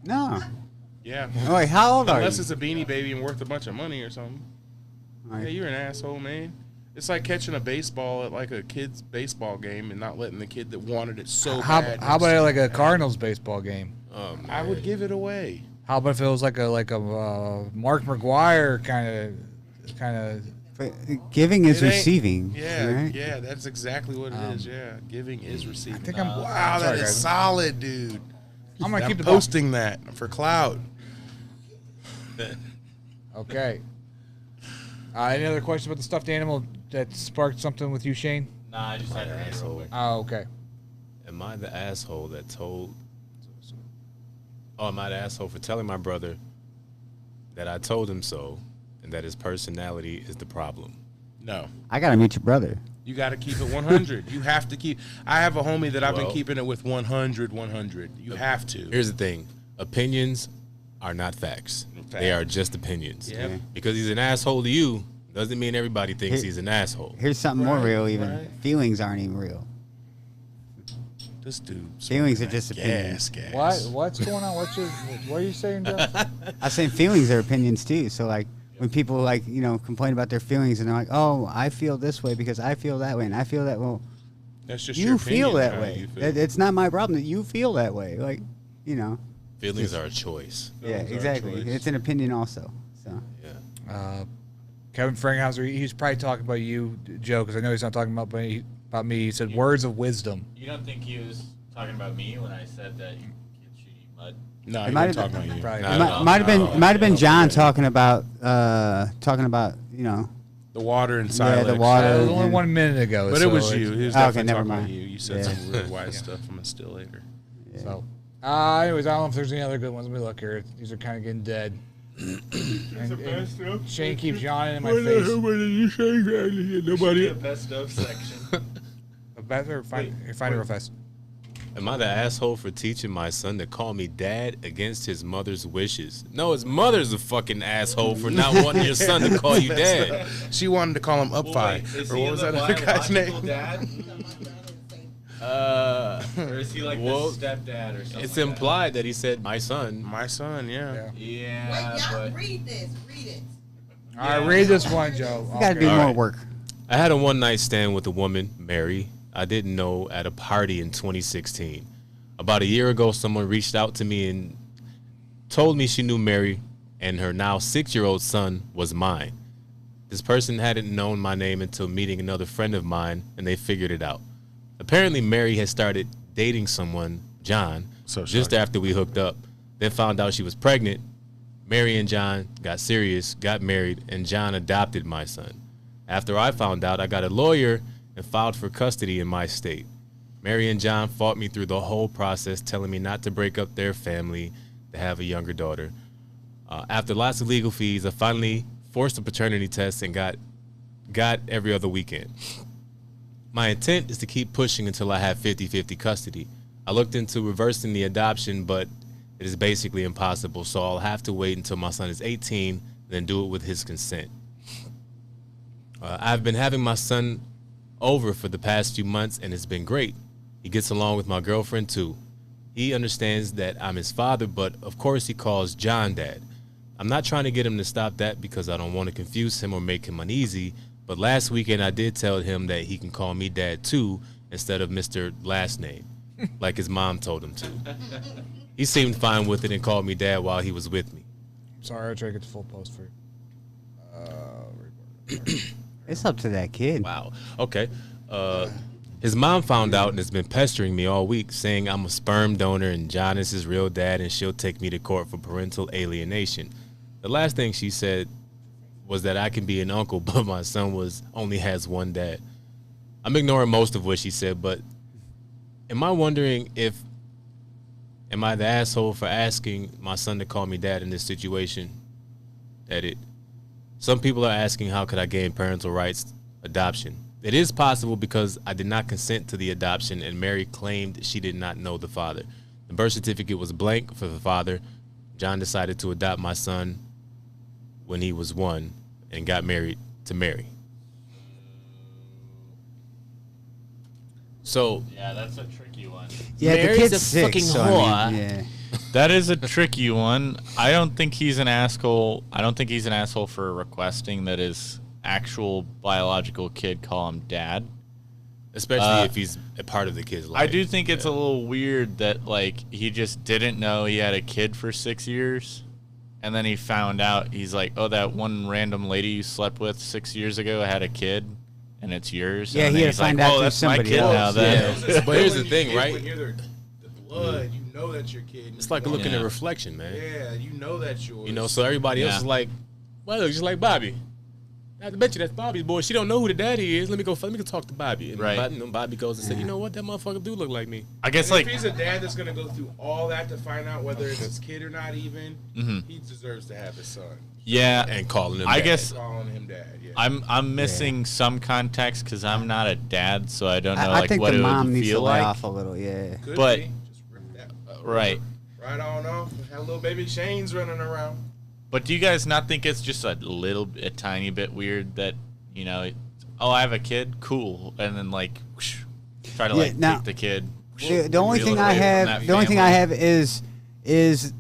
No. Yeah. Oh, wait, how old are you? Unless it's a Beanie Baby and worth a bunch of money or something. Right. Yeah, you're an asshole, man. It's like catching a baseball at like a kid's baseball game and not letting the kid that wanted it so bad. How about like a Cardinals baseball game? I would give it away. How about if it was like a Mark McGuire kind of? Giving is It ain't- receiving. Yeah, right? yeah, that's exactly what it is. Yeah, giving is receiving. I think I'm. Wow, that sorry, is guys. solid, dude. I'm gonna keep the posting that for clout. Okay. Any other questions about the stuffed animal that sparked something with you, Shane? Nah, I just had an asshole. Oh, okay. Am I the asshole that told? Oh, am I the asshole for telling my brother that I told him so, and that his personality is the problem? No. I gotta meet your brother. You got to keep it 100. You have to keep. I have a homie that I've been Well- keeping it with 100. You have to. Here's the thing: opinions are not facts. They are just opinions. Yep. Because he's an asshole to you doesn't mean everybody thinks he's an asshole. Here's something more Right, real. Even right. feelings aren't even real. This dude. Feelings are just opinions. Gas. What's going on? What are you saying, Joe? I'm saying feelings are opinions too. So like when people complain about their feelings and they're like, oh, I feel this way because I feel that way and I feel that. Well, That's just you your feel opinion, that how way. you feel. It's not my problem that you feel that way. Like, Feelings are a choice. yeah, Feelings are a exactly. choice. It's an opinion also. So Yeah. Kevin Frankhauser, he's probably talking about you, Joe, because I know he's not talking about me. He said words of wisdom. You don't think he was talking about me when I said that you kids should eat mud? No, It he might wasn't have talking about you. Probably. Not it at all. might have been John talking about The water and yeah, Silex. the That water. was only and- 1 minute ago. But so it was it's- you. He was Okay, definitely never talking about mind. you. You said Yeah. some really wise stuff. I'm gonna steal later. So, anyways, I don't know if there's any other good ones. Let me look here. These are kind of getting dead. And Shane keeps yawning in my face. did you say that? Nobody. Best of section. Better find it real fast. Am I the asshole for teaching my son to call me dad against his mother's wishes? No, his mother's a fucking asshole for not wanting your son to call you dad. She wanted to call him Up Five. Or what was that other guy's name? Dad? Or is he like Well, the stepdad or something? It's implied that he said my son. My son, yeah. Yeah, but read this. Read it. All right, read this one, Joe. You gotta do All more right. work. I had a one night stand with a woman, Mary, I didn't know at a party in 2016. About a year ago, someone reached out to me and told me she knew Mary and her now 6-year-old son was mine. This person hadn't known my name until meeting another friend of mine, and they figured it out. Apparently, Mary had started dating someone, John, just after we hooked up. Then found out she was pregnant. Mary and John got serious, got married, and John adopted my son. After I found out, I got a lawyer and filed for custody in my state. Mary and John fought me through the whole process, telling me not to break up their family to have a younger daughter. After lots of legal fees, I finally forced a paternity test and got every other weekend. My intent is to keep pushing until I have 50-50 custody. I looked into reversing the adoption, but it is basically impossible, so I'll have to wait until my son is 18, then do it with his consent. I've been having my son over for the past few months, and it's been great. He gets along with my girlfriend, too. He understands that I'm his father, but of course he calls John dad. I'm not trying to get him to stop that because I don't want to confuse him or make him uneasy, but last weekend I did tell him that he can call me dad, too, instead of Mr. Last Name, like his mom told him to. He seemed fine with it and called me dad while he was with me. Sorry, I tried to get the full post for you. It's up to that kid. Wow. Okay. His mom found out and has been pestering me all week, saying I'm a sperm donor and John is his real dad, and she'll take me to court for parental alienation. The last thing she said was that I can be an uncle, but my son only has one dad. I'm ignoring most of what she said, but am I wondering am I the asshole for asking my son to call me dad in this situation? Some people are asking how could I gain parental rights adoption. It is possible because I did not consent to the adoption, and Mary claimed she did not know the father. The birth certificate was blank for the father. John decided to adopt my son when he was 1 and got married to Mary. So Yeah, that's a tricky one. Yeah, the Mary's kid's a 6, fucking so whore. I mean, yeah. That is a tricky one. I don't think he's an asshole. I don't think he's an asshole for requesting that his actual biological kid call him dad. especially if he's a part of the kid's life. I do think it's a little weird that like he just didn't know he had a kid for 6 years, and then he found out. He's like, oh, that one random lady you slept with 6 years ago had a kid, and it's yours. Yeah, and he then had he's to find like, out oh, through that's my somebody kid else. now. Then. Yeah. But here's the thing, Kids, right? When you're the blood, you know that's your kid. It's like looking at reflection, man. Yeah, you know that's yours. You know, so everybody else is like, well, it looks just like Bobby. I bet you that's Bobby's boy. She don't know who the daddy is. Let me go talk to Bobby. And Right. Bobby goes and says, you know what? That motherfucker do look like me. I guess And like if he's a dad that's gonna go through all that to find out whether it's his kid or not, even he deserves to have his son. yeah, And calling him I dad. guess Calling him dad. Yeah. I'm missing some context because I'm not a dad, so I don't know I like think what the it mom would needs to feel lay like. off a little, yeah. Could but- be. Just rip that Right. right on off. Have little baby Shane's running around. But do you guys not think it's just a tiny bit weird that, you know, oh, I have a kid, cool, and then like whoosh, try to Yeah, like now- take the kid. The only reel thing it I away from have, that the only thing I family. have is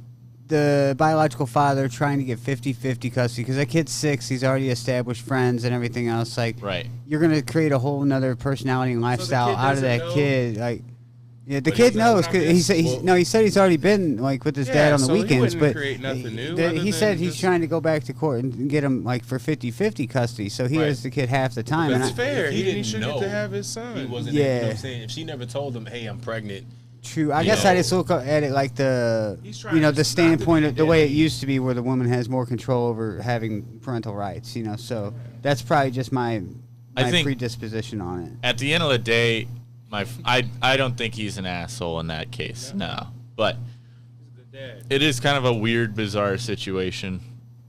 the biological father trying to get 50-50 custody because that kid's 6. He's already established friends and everything else. Like, Right. you're gonna create a whole another personality and lifestyle out of doesn't that know? kid. Like, yeah, the But kid he's not knows what I because meant. he said he's already been like with his dad on the so he weekends, wouldn't but create nothing new the- other he said than he's just- trying to go back to court and get him like for 50-50 custody. So he Right. has the kid half the time. and That's I- fair. If He didn't should know, get to have his son. He wasn't, Yeah. you know what I'm saying? If she never told him, hey, I'm pregnant. True. I guess I just look at it like the, He's trying you know, to the just not to standpoint be of the way it daddy. used to be where the woman has more control over having parental rights, you know. So that's probably just my I think- predisposition on it. At the end of the day, I don't think he's an asshole in that case. No. But it is kind of a weird, bizarre situation.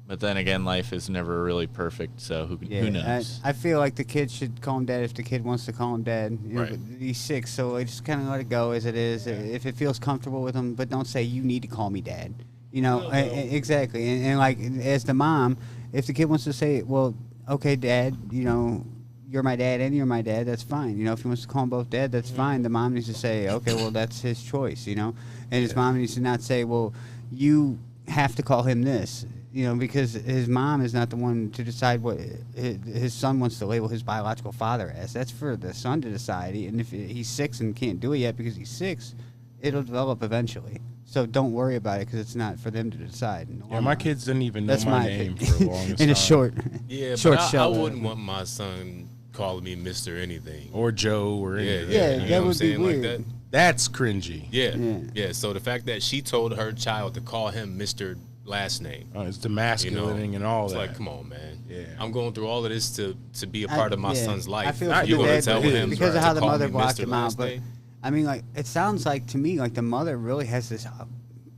But then again, life is never really perfect, so who knows? I feel like the kid should call him dad if the kid wants to call him dad. You know, Right. but he's 6, so I just kind of let it go as it is. If it feels comfortable with him, but don't say you need to call me dad. You know, exactly. And like as the mom, if the kid wants to say, well, okay, dad, you know, you're my dad and you're my dad, that's fine. You know, if he wants to call them both dad, that's fine. The mom needs to say, okay, well, that's his choice, you know. And his mom needs to not say, well, you have to call him this, you know, because his mom is not the one to decide what his son wants to label his biological father as. That's for the son to decide. And if he's 6 and can't do it yet because he's 6, it'll develop eventually. So don't worry about it because it's not for them to decide. Yeah, my kids didn't even know That's my my name opinion. for the longest In a time. short, Yeah, short but I shell. wouldn't want my son calling me Mr. anything. Or Joe or Yeah, anything. Yeah, you that know what I'm would be saying? weird. Like that. That's cringy. Yeah, Yeah. yeah. So the fact that she told her child to call him Mr. last name, It's you know, demasculating and all it's that. like, come on, man. Yeah. I'm going through all of this to be a part of my yeah. son's life. I feel Not for you the gonna dad tell because, him because of to how the call mother me blocked Mr. him out. last But name? I mean, like it sounds like to me like the mother really has this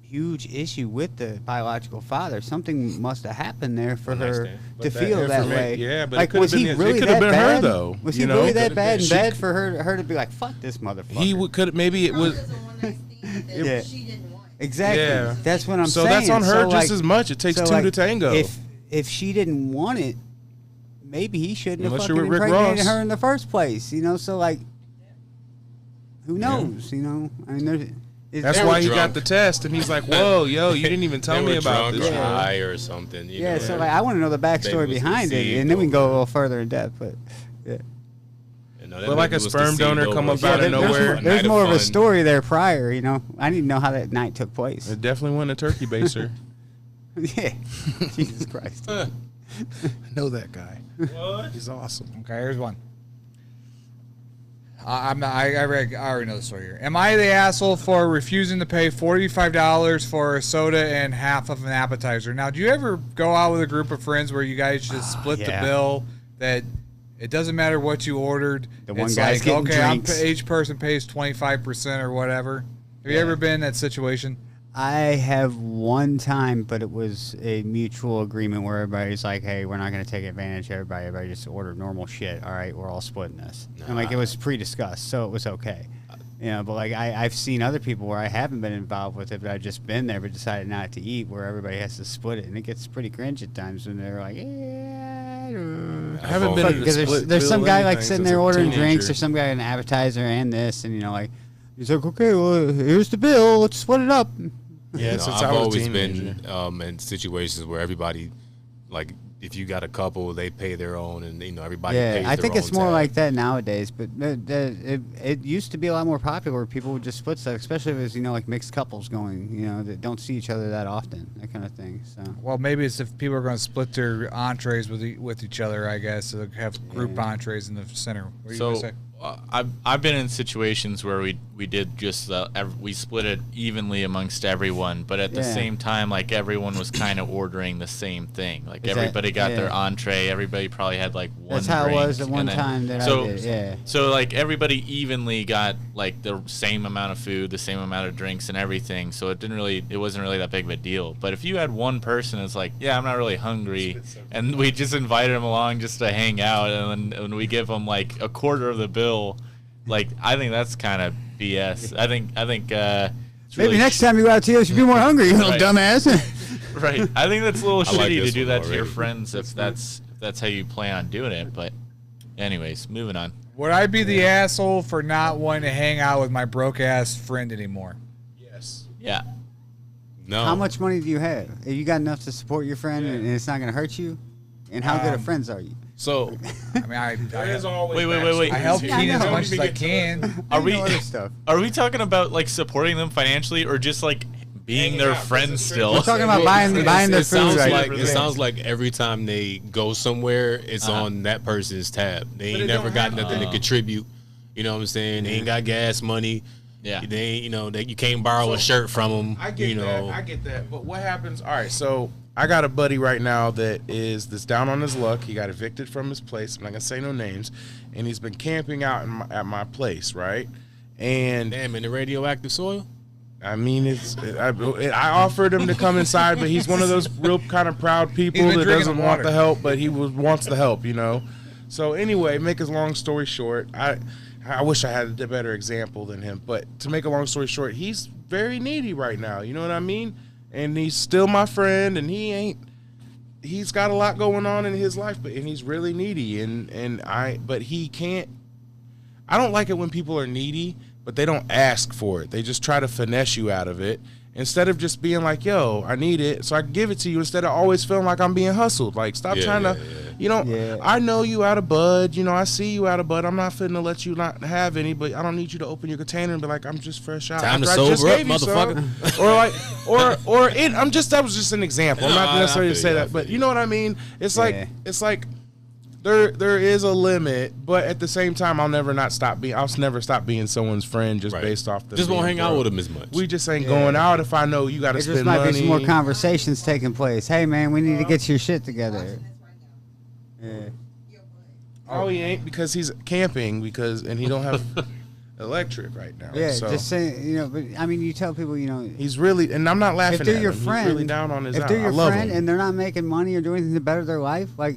huge issue with the biological father. Something must have happened there for her understand. to But that feel that way. yeah, but it like could've was been he his- it really could've that been her, bad? though, Was you he know? really that Could've bad been- and she bad c- for her to be like, fuck this motherfucker? He could maybe it was. was a one night stand that Yeah. she didn't want. Exactly. Yeah. That's what I'm So saying. that's on her So, just like- as much. It takes so, two like, to tango. If she didn't want it, maybe he shouldn't have Unless fucking you're with Rick impregnated Ross. her in the first place. You know, so like, who knows? You know, I mean, there's. That's They why were he got drunk. the test, and he's like, "Whoa, yo, you didn't even tell They me were about drunk this." or Yeah. high or something. You Yeah, know? so like I want to know the backstory was behind it, deceived and then we can go a over- little further in depth. But yeah, You know, that But like baby a was sperm deceived donor over come a up yeah out of night nowhere. there's more of a fun. story there prior. You know, I need to know how that night took place. It definitely wasn't a turkey baser. Yeah, Jesus Christ. I know that guy. What? He's awesome. Okay, here's one. I already know the story here. Am I the asshole for refusing to pay $45 for a soda and half of an appetizer? Now, do you ever go out with a group of friends where you guys just split the bill? That it doesn't matter what you ordered. The one guy's getting drinks. Each person pays 25% or whatever. Have you ever been in that situation? I have one time, but it was a mutual agreement where everybody's like, hey, we're not going to take advantage of everybody. Everybody just ordered normal shit. All right, we're all splitting this. And like, it was pre-discussed, so it was okay. You know, but like, I've seen other people where I haven't been involved with it, but I've just been there but decided not to eat, where everybody has to split it. And it gets pretty cringe at times when they're like, I haven't been because there's some guy like sitting there ordering drinks, or some guy an appetizer and this, and you know, like, he's like, okay, well, here's the bill. Let's split it up. Yeah, I've always been in situations where everybody, like, if you got a couple, they pay their own, and you know everybody. pays their I think it's own more tab. like that nowadays. But it used to be a lot more popular where people would just split stuff, especially if it was, you know, like mixed couples going, you know, that don't see each other that often, that kind of thing. So Well, maybe it's if people are going to split their entrees with each other, I guess, so they have group entrees in the center. What are you going to say? I've been in situations where we did just we split it evenly amongst everyone, but at the same time, like, everyone was kind of ordering the same thing. Like, everybody got their entree. Everybody probably had like one. That's how drink, it was at one time that I did. Yeah. So like everybody evenly got like the same amount of food, the same amount of drinks, and everything. So it wasn't really that big of a deal. But if you had one person that's like, yeah, I'm not really hungry, and we just invited them along just to hang out, and we give them like a quarter of the bill. Like, I think that's kind of BS. I think it's maybe really next time you go out to you should be more hungry, you little dumbass. Right. I think that's a little shitty to do that to your already. friends if that's how you plan on doing it. But anyways, moving on. Would I be the asshole for not wanting to hang out with my broke ass friend anymore? Yes. Yeah. No. How much money do you have? If you got enough to support your friend and it's not going to hurt you, and how good of friends are you? So I mean, I Wait. I help Yeah, Keenan I as know. much as I can. Are we Other stuff. are we talking about like supporting them financially or just like being their friends still? We're talking about buying their food. Right? It sounds like every time they go somewhere, it's on that person's tab. They ain't never got nothing to contribute. You know what I'm saying? They ain't got gas money. Yeah. They ain't, you know, you can't borrow a shirt from them. I get you know. that. I get that. But what happens? All right, so I got a buddy right now that's down on his luck. He got evicted from his place. I'm not gonna say no names, and he's been camping out at my place, right? And Damn, in the radioactive soil. I mean, I offered him to come inside, but he's one of those real kind of proud people He's been that drinking doesn't the want water. the help, but he wants the help, you know. So anyway, make his long story short, I wish I had a better example than him, but to make a long story short, he's very needy right now. You know what I mean? And he's still my friend, and he's got a lot going on in his life, and he's really needy, but he can't. I don't like it when people are needy, but they don't ask for it. They just try to finesse you out of it instead of just being like, yo, I need it, so I can give it to you, instead of always feeling like I'm being hustled. Like, stop trying to, you know, I know you out of bud, you know, I see you out of bud. I'm not finna let you not have any, but I don't need you to open your container and be like, I'm just fresh out. Time to After I just sober up, gave you some. motherfucker. That was just an example. I'm not necessarily to say that, but you know what I mean? It's like there is a limit, but at the same time, I'll never stop being someone's friend just based off the. Just won't hang out with them as much. We just ain't going out if I know you got to There spend just might money. be some more conversations taking place. Hey, man, we need to get your shit together. Yeah. Oh, he ain't, because he's camping and he don't have electric right now. Yeah, so just saying, you know, but I mean, you tell people, you know, he's really, and I'm not laughing if they're at your him. friend, He's really down on his if out. they're I your love friend him. and they're not making money or doing anything to better their life, like,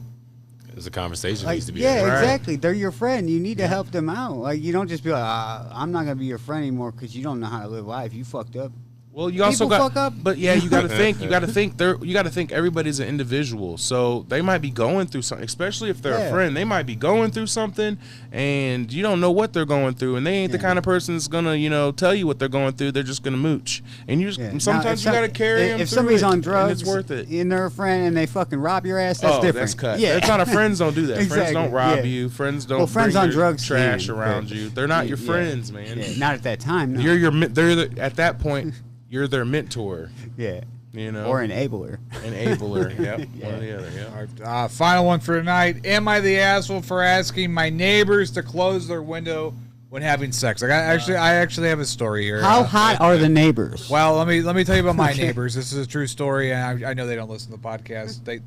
There's a conversation like needs to be yeah, had. Right. exactly. They're your friend. You need to help them out. Like, you don't just be like, I'm not gonna be your friend anymore because you don't know how to live life. You fucked up. Well, you also People got, fuck up. but yeah, you got to think. You got to think everybody's an individual. So they might be going through something, especially if they're a friend. They might be going through something, and you don't know what they're going through. And they ain't the kind of person that's gonna, you know, tell you what they're going through. They're just gonna mooch. And you just sometimes you got to carry them. If somebody's on drugs, and it's worth it. and they're a friend and they fucking rob your ass, that's different. That's cut. Yeah, That's not a friends don't do that. Friends Exactly. don't rob Yeah. you. Friends don't. Well, friends bring on your drugs trash can, around but- you. They're not your Yeah. friends, man. Yeah, not at that time. No. At that point, you're their mentor. Yeah. You know, Or enabler. enabler. Yep. One or the other. Yeah. All right, final one for tonight. Am I the asshole for asking my neighbors to close their window when having sex? Like, I actually have a story here. How hot are the neighbors? Well, let me tell you about my neighbors. This is a true story, and I know they don't listen to the podcast. They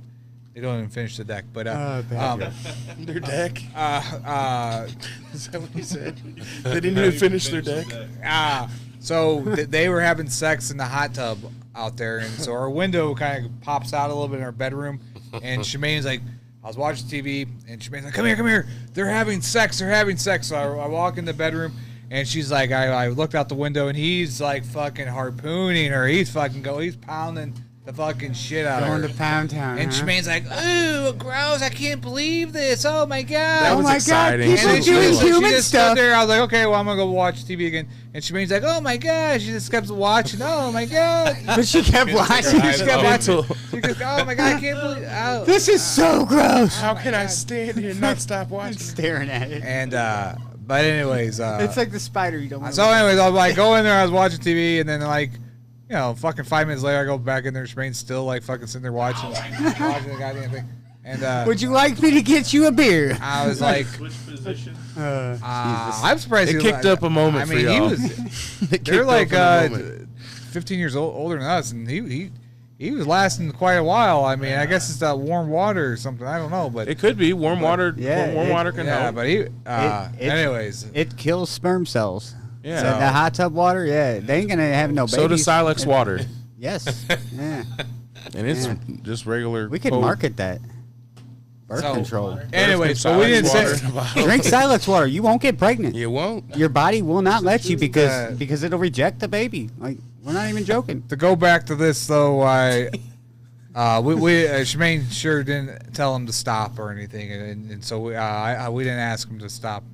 don't even finish the deck. But Their deck. Is that what you said? They didn't even finish their deck. So they were having sex in the hot tub out there, and so our window kind of pops out a little bit in our bedroom, and Shemaine's like, I was watching TV, and Shemaine's like, come here, they're having sex. So I walk in the bedroom, and she's like, I looked out the window, and he's like fucking harpooning her. He's pounding the fucking shit out of her. Going to Pound Town. And Shemaine's like, ooh, gross, I can't believe this. Oh my God. That was exciting. God, people And doing she human just stuff. stood there. I was like, okay, well, I'm going to go watch TV again. And Shemaine's like, oh my God. She just kept watching. Oh my God. But she kept watching. She kept watching. She goes, oh my God, I can't believe it. Oh. This is so gross. How can I stand here and not stop watching? Staring at it. And, but anyways. It's like the spider you don't want So anyways, I was like, go in there. I was watching TV, and then like, you know, fucking 5 minutes later, I go back in there. Shemaine's still like fucking sitting there watching the goddamn thing. And would you like me to get you a beer? I was like, Switch position. I'm surprised It kicked up a moment I mean, for y'all. They're like 15 years older than us, and he was lasting quite a while. I mean, I guess it's that warm water or something. I don't know, but It could be warm water. Yeah, warm water can yeah, help. but anyways, It kills sperm cells. Yeah. So the hot tub water, yeah, they ain't gonna have no babies. So does Silex water, Yes. Yeah. and it's Yeah. just regular. We could cold. market that. Birth So- control. anyway, so we didn't Silex say. water. Drink Silex water. You won't get pregnant. You won't. Your body will not let you because it'll reject the baby. Like, we're not even joking. To go back to this though, Shemaine sure didn't tell him to stop or anything, and so we didn't ask him to stop.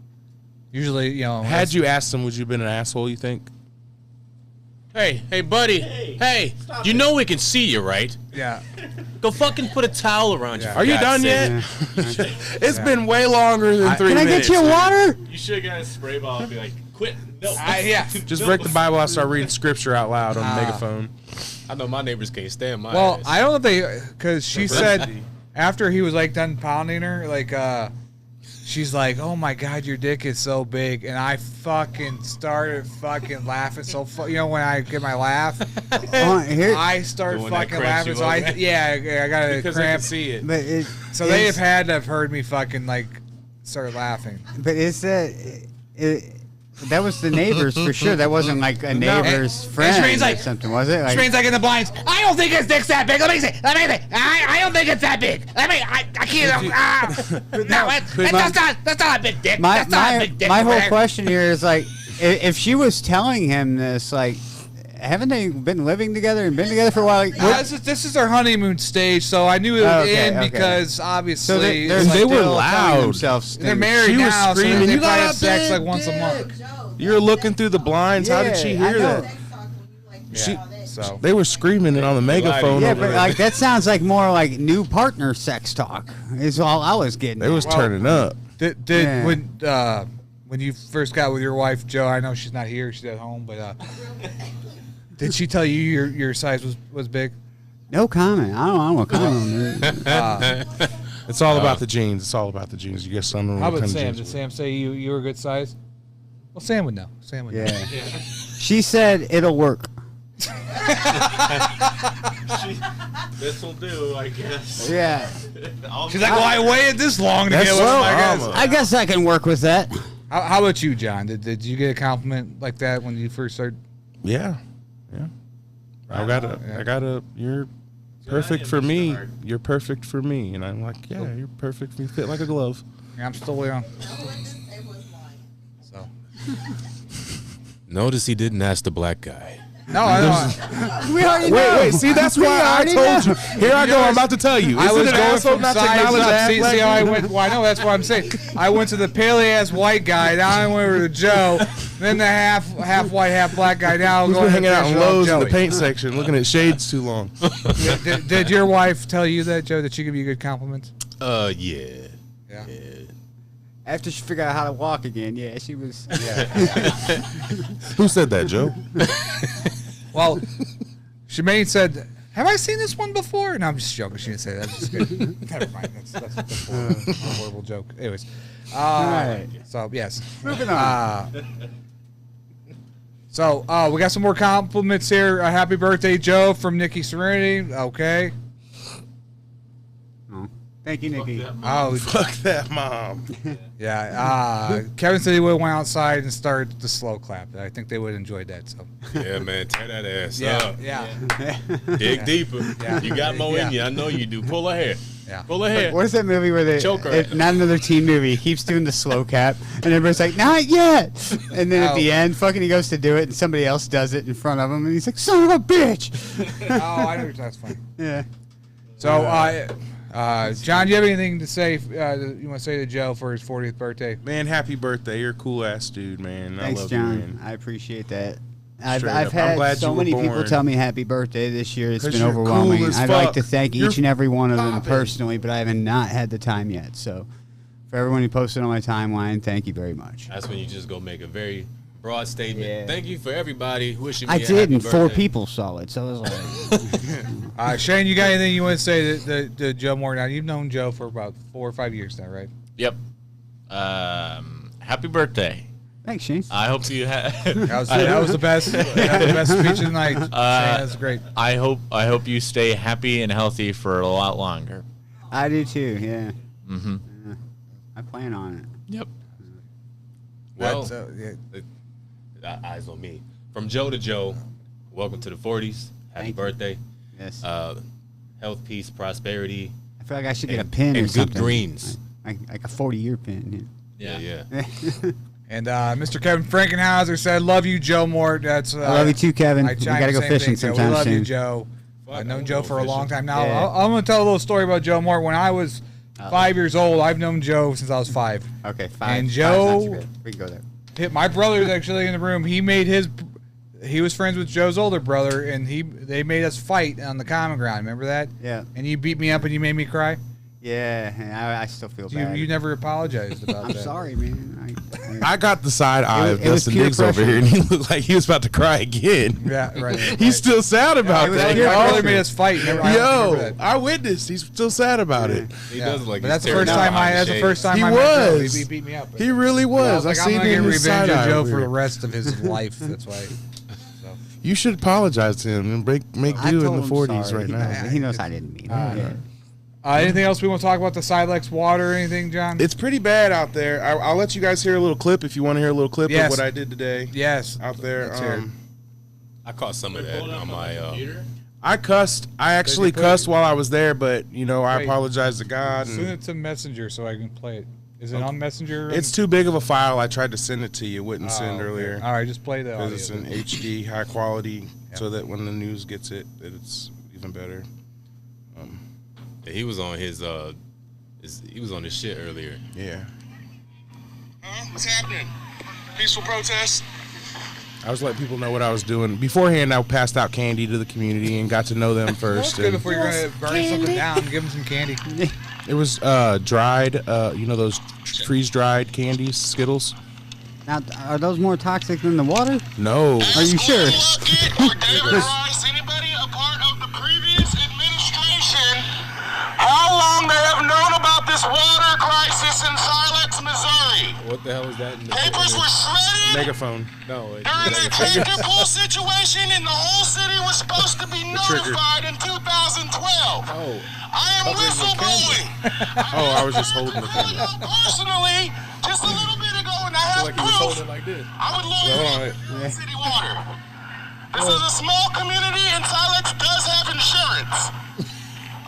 Usually, you know, Had you asked them, would you have been an asshole? You think? Hey, buddy. Hey, you know we can see you, right? yeah. Go fucking put a towel around you. Yeah. for Are you God's done sake. yet? It's been way longer than 3 Can I minutes. get you a water? You should have got a spray bottle and be like, quit. No. Yeah. Just break the Bible. I start reading scripture out loud on the megaphone. I know my neighbors can't stand my Well, ass. I don't know if they, because she said after he was like done pounding her, like she's like, "Oh my God, your dick is so big," and I fucking started fucking laughing. So you know when I get my laugh, Here, I start The one that fucking cramps laughing. you So up. I got a Because I can cramp. see it. but it, So they have it's- had to have heard me fucking like start laughing. But it's that was the neighbors for sure. That wasn't like a neighbor's friend Shemaine's or like- something, was it? Like, Shemaine's like in the blinds. I don't think his dick's that big. Let me see. I don't think it's that big. I can't. No, that's not a big dick. That's not a big dick. my over whole there. question here is like, if she was telling him this, like, haven't they been living together and been together for a while? Like, This is our honeymoon stage, so I knew it was Okay, in okay. because so obviously they're They were still telling loud. themselves they're things. married She was now, so screaming, they "You probably got have a sex big like once a month. You're looking through the blinds. How did she Yeah, I hear know. that? Yeah. So They were screaming it on the megaphone. Yeah, over but there. like that sounds like more like new partner sex talk. Is all I was getting. They was at. turning up. did Yeah. when you first got with your wife, Joe? I know she's not here; she's at home. But did she tell you your size was big? No comment. I don't want to comment on that. It's all about the genes. It's all about the genes. You get some. How about Sam? Did Sam say you were a good size? Well, Sam would know. Sam would know. Yeah. She said it'll work. This will do, I guess. Yeah. She's like, well, I waited this long to That's get one. so I guess. drama. I guess I can work with that. How about you, John? Did you get a compliment like that when you first started? Yeah, yeah. I got a. You're perfect for me. You're perfect for me, and I'm like, yeah, you're perfect. You fit like a glove. Yeah, I'm still young. So Notice he didn't ask the black guy. no, I don't. We already know. Wait. See, that's We why I already told know. you. Here I go. I'm about to tell you. I Isn't was it going asshole from not to size acknowledge up. that? See how I went? Well, I know that's what I'm saying. I went to the paley ass white guy. Now I went over to Joe. Then the half white, half black guy. Now Who's going been hanging out in Lowe's in the Joey. paint section, looking at shades too long? Did your wife tell you that, Joe? Did she give you good compliments? Yeah. Yeah. After she figured out how to walk again, yeah, she was. Who said that, Joe? Well, Shemaine said Have I seen this one before? No, I'm just joking. She didn't say that. Just never mind. That's a horrible joke. Anyways. All right. So, yes. Moving on. So, we got some more compliments here. Happy birthday, Joe, from Nikki Serenity. Okay. Oh, thank you, Nikki. Oh, Fuck that mom. yeah. Kevin said he would have went outside and started the slow clap. I think they would have enjoyed that. So. Yeah, man, tear that ass Yeah. up. Yeah. Dig deeper. Yeah. You got more in you. I know you do. Pull her hair. Yeah. Pull her hair. What is that movie where they Joker. not another teen movie? He keeps doing the slow cap, and everybody's like, "Not yet!" And then at the end, fucking, he goes to do it, and somebody else does it in front of him, and he's like, "Son of a bitch!" Oh, I know that's funny. Yeah. So, John, do you have anything to say? You want to say to Joe for his 40th birthday? Man, happy birthday. You're a cool ass dude, man. Thanks, I love John. you, man. I appreciate that. Straight I've up. I'm glad had so you were many people born. tell me happy birthday this year. It's 'Cause been you're overwhelming. cool as I'd like fuck. to thank You're each and every one of them poppin'. personally, but I haven't not had the time yet. So, for everyone who posted on my timeline, thank you very much. That's when you just go make a very broad statement. Yeah. Thank you for everybody wishing me I a did, happy and 4 birthday. people saw it, so I was like, Shane, you got anything you want to say to Joe Mort? Now, you've known Joe for about 4 or 5 years now, right? Yep. Happy birthday. "Thanks, Shane." I hope you have. That was the best. That was the best speech of the night. Shane, that's great. I hope you stay happy and healthy for a lot longer. I do too. Yeah. Mm-hmm. I plan on it. Yep. Well, Yeah. eyes on me. From Joe to Joe, welcome to the 40s. Happy Thank you. birthday. Yes. Health, peace, prosperity. I feel like I should get a and- pin or and good something. greens. Like a 40-year pin. Yeah. And Mr. Kevin Frankenhauser said, "Love you, Joe Mort." That's I love you too, Kevin. We chime gotta the go same fishing thing. sometime We love you, soon. Joe. Fuck, I've known I'm Joe going for a long fishing. time now. Yeah. I'm going to tell a little story about Joe Mort. When I was 5 years old, I've known Joe since I was 5. Okay, 5. And 5's Joe- not too bad. We can go there. My brother's actually in the room. He was friends with Joe's older brother, and they made us fight on the common ground. Remember that? Yeah. And you beat me up and you made me cry. Yeah, and I still feel bad. You never apologized about I'm that. sorry, man. I got the side eye It of was Dustin peer Diggs over pressure. here, and he looked like he was about to cry again. Yeah, right. He's still sad about It was that. your brother Yo, made us fight. I remember that. I witnessed. He's still sad about it. He Yeah. does look like But he's that's the tearing first down time behind that's the shades. first time He I met Joe. was. He beat me up. He really was. I I was like, seen I'm gonna it get in his revenge side of eye Joe over for the here. rest of his life. That's why. You should apologize to him and make I do in told the him 40s sorry. right now. He knows I didn't mean it. Yeah. Anything else we want to talk about the Silex water or anything, John? It's pretty bad out there. I'll let you guys hear a little clip if you want to hear a little clip Yes. of what I did today Yes. out there. Let's hear it. I caught some of that on my. I cussed. I actually put cussed it- while I was there, but I Wait. apologize to God. Send it to Messenger so I can play it. Is it on Messenger? It's too big of a file. I tried to send it to you. It wouldn't send okay. earlier. All right, just play the audio. Because it's in HD, high quality, so that when the news gets it, that it's even better. Yeah, he was on his he was on his shit earlier. Yeah. What's happening? Peaceful protest? I was letting people know what I was doing. Beforehand, I passed out candy to the community and got to know them That's first. good and before you're going to burn something down. Give them some candy. it was dried, those freeze-dried candies, Skittles? Now, are those more toxic than the water? No. Are you sure? Or David Rice, anybody a part of the previous administration, how long they have known about this water crisis in Silex, Missouri? What the hell is that? Papers were shredded Megaphone. No, during the tractor pull situation, and the whole city was supposed to be notified in 2012. Oh. I am whistleblowing. Oh, I was just holding the camera. Personally, just a little bit ago, and I have proof. like this. I would love city water. This is a small community, and Silex does have insurance.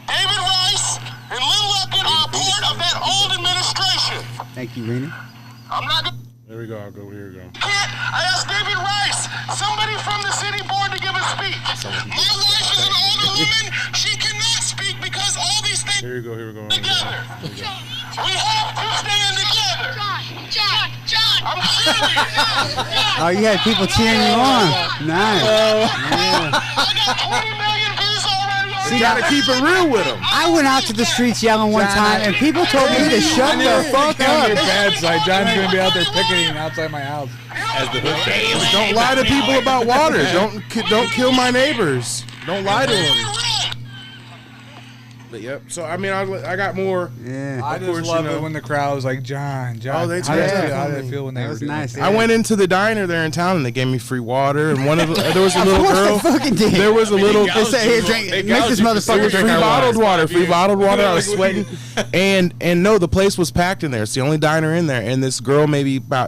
David Rice and Lynn Luckett are a part of that old administration. Thank you, Rena. I'm not gonna. There we go. I'll go. Here we go. I asked David Rice, somebody from the city board, to give a speech. My wife is an older woman. She cannot speak because all these things Here we go. Here we go. together. We have to stand together. John, I'm serious. Oh, you had people cheering you on. Nice. I got 20 million views already. You gotta keep it real with them. I went out to the streets yelling one time, and people told me to shut the fuck On your up. bad side. John's going to be out there picketing outside my house. Don't lie to people about water. Don't kill my neighbors. Don't lie to them. But yep. So I mean, I got more. Yeah. I just course, love you know. it when the crowd was like, John. Oh, they how did took it it. feel? How did it feel when they That were was doing nice. it? I went into the diner there in town and they gave me free water. And there was a little Of course girl. they fucking did. There was a little. They said, here, drink. They Make this gouged you for motherfucker Free drink our bottled water. water. Free bottled water. I was sweating. And no, the place was packed in there. It's the only diner in there. And this girl,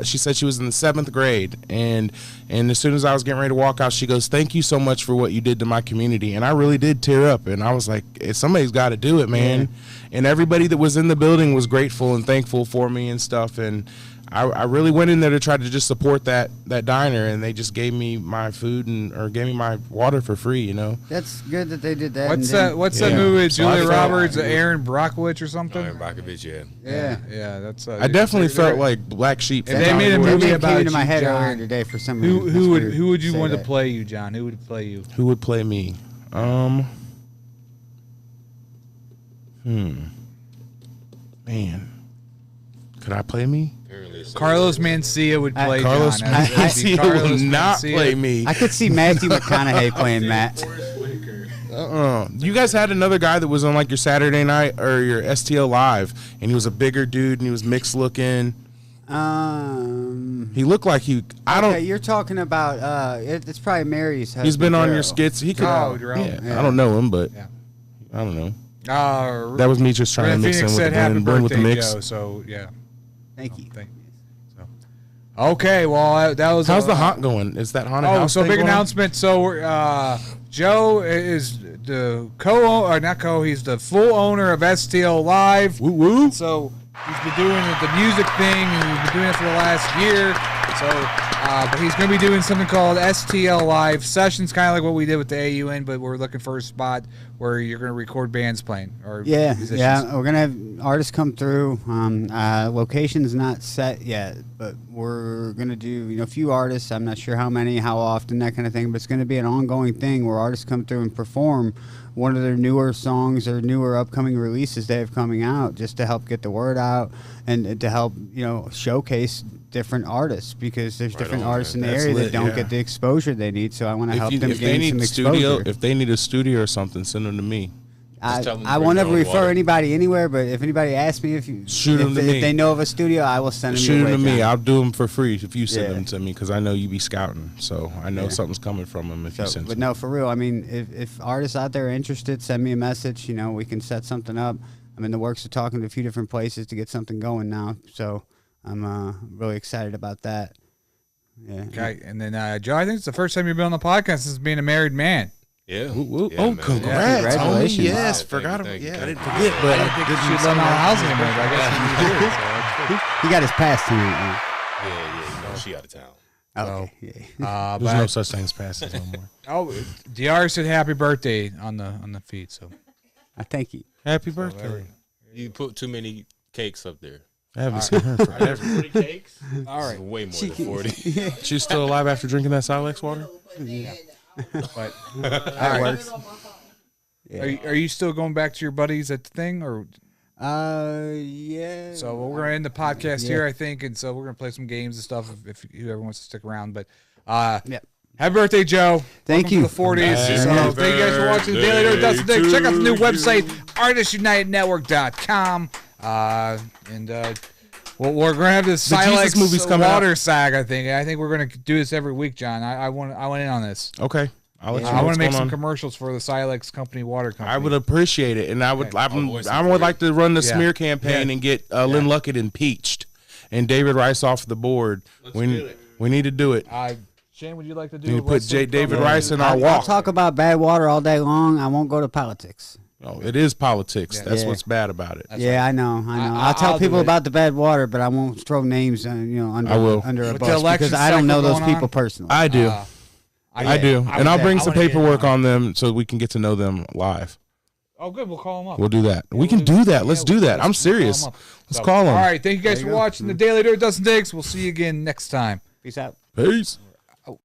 she said she was in the 7th grade. And as soon as I was getting ready to walk out, she goes, "Thank you so much for what you did to my community." And I really did tear up. And I was like, somebody's got to do it, man. Yeah. And everybody that was in the building was grateful and thankful for me and stuff. And I really went in there to try to just support that diner, and they just gave me my food or gave me my water for free, you know. That's good that they did that. What's that movie with Julia Roberts, Aaron Brockovich or something? Aaron Brockovich, Yeah, that's. I definitely felt like Black Sheep. If they made a movie about came into my head John, earlier today for some reason. Who would you want to play you, John? Who would play you? Who would play me? Man, could I play me? Carlos Mencia would play Carlos John. Mencia would not play me. I could see Matthew McConaughey playing Matt. You guys had another guy that was on like your Saturday night or your STL Live, and he was a bigger dude and he was mixed looking. He looked like he. Okay, you're talking about. It's probably Mary's husband. He's been on Daryl. your skits. He could. Yeah. I don't know him, but I don't know. That was me just trying to mix in with the blend with the mix. Joe, so yeah. Thank you. Okay, well that was. How's the haunt going? Is that haunted house? So big announcement. So Joe is the he's the full owner of STL Live. Woo woo. So he's been doing the music thing, and he's been doing it for the last year. So, but he's going to be doing something called STL Live Sessions, kind of like what we did with the AUN, but we're looking for a spot where you're going to record bands playing or musicians. Yeah, we're gonna have artists come through. Location's not set yet, but we're gonna do a few artists. I'm not sure how many, how often, that kind of thing. But it's gonna be an ongoing thing where artists come through and perform one of their newer songs or newer upcoming releases they have coming out, just to help get the word out and to help showcase different artists, because there's different artists in the area that don't get the exposure they need. So I want to help them gain some exposure. If they need a studio or something, send them to me. I won't ever refer anybody anywhere, but if anybody asks me if they know of a studio, I will send them. Shoot them to me. I'll do them for free if you send them to me, because I know you be scouting, so I know something's coming from them if you send. But no, for real. I mean, if artists out there are interested, send me a message. We can set something up. I'm in the works of talking to a few different places to get something going now. So I'm really excited about that. Yeah. Okay, and then Joe, I think it's the first time you've been on the podcast since being a married man. Yeah. Congrats! Congratulations! Yes, forgot about. Yeah, I didn't forget, but I think you should let my house anymore. But I guess he got his pass tonight. Yeah. She out of town. Okay. There's no such thing as passes no more. Oh, DR said happy birthday on the feed. So, thank you. Happy birthday. You put too many cakes up there. I haven't seen her forever. 40 cakes? All right. Way more than 40. She's still alive after drinking that Silex water? Yeah. But that works. Yeah. Are you still going back to your buddies at the thing, or? Yeah. So we're gonna end the podcast here, I think, and so we're gonna play some games and stuff if whoever wants to stick around. But happy birthday, Joe! Thank you. To the 40s. So thank you guys for watching the Daily Dirt with Dustin Diggs. Check out the new website, artistunitednetwork.com. And we're gonna have this Silex movies coming water out. sag. I think we're gonna do this every week, John. I want in on this. Okay. I'll let you know I want what's to make going some on. commercials for the Silex company, water company. I would appreciate it, and I would like to run the smear campaign and get Lynn Luckett impeached and David Rice off the board. We need to do it. Shane, would you like to do? Put David Rice in our walk. I'll talk about bad water all day long. I won't go to politics. Oh, it is politics. That's what's bad about it. I know. I'll tell people about the bad water, but I won't throw names, under a bus because I don't know those people personally. I do. I do, and I'll bring some paperwork on them so we can get to know them live. Oh, good. We'll call them up. We'll do that. We can do that. Let's do that. I'm serious. Let's call them. All right. Thank you guys for watching the Daily Dirt. Dustin Diggs. We'll see you again next time. Peace out. Peace. Oh.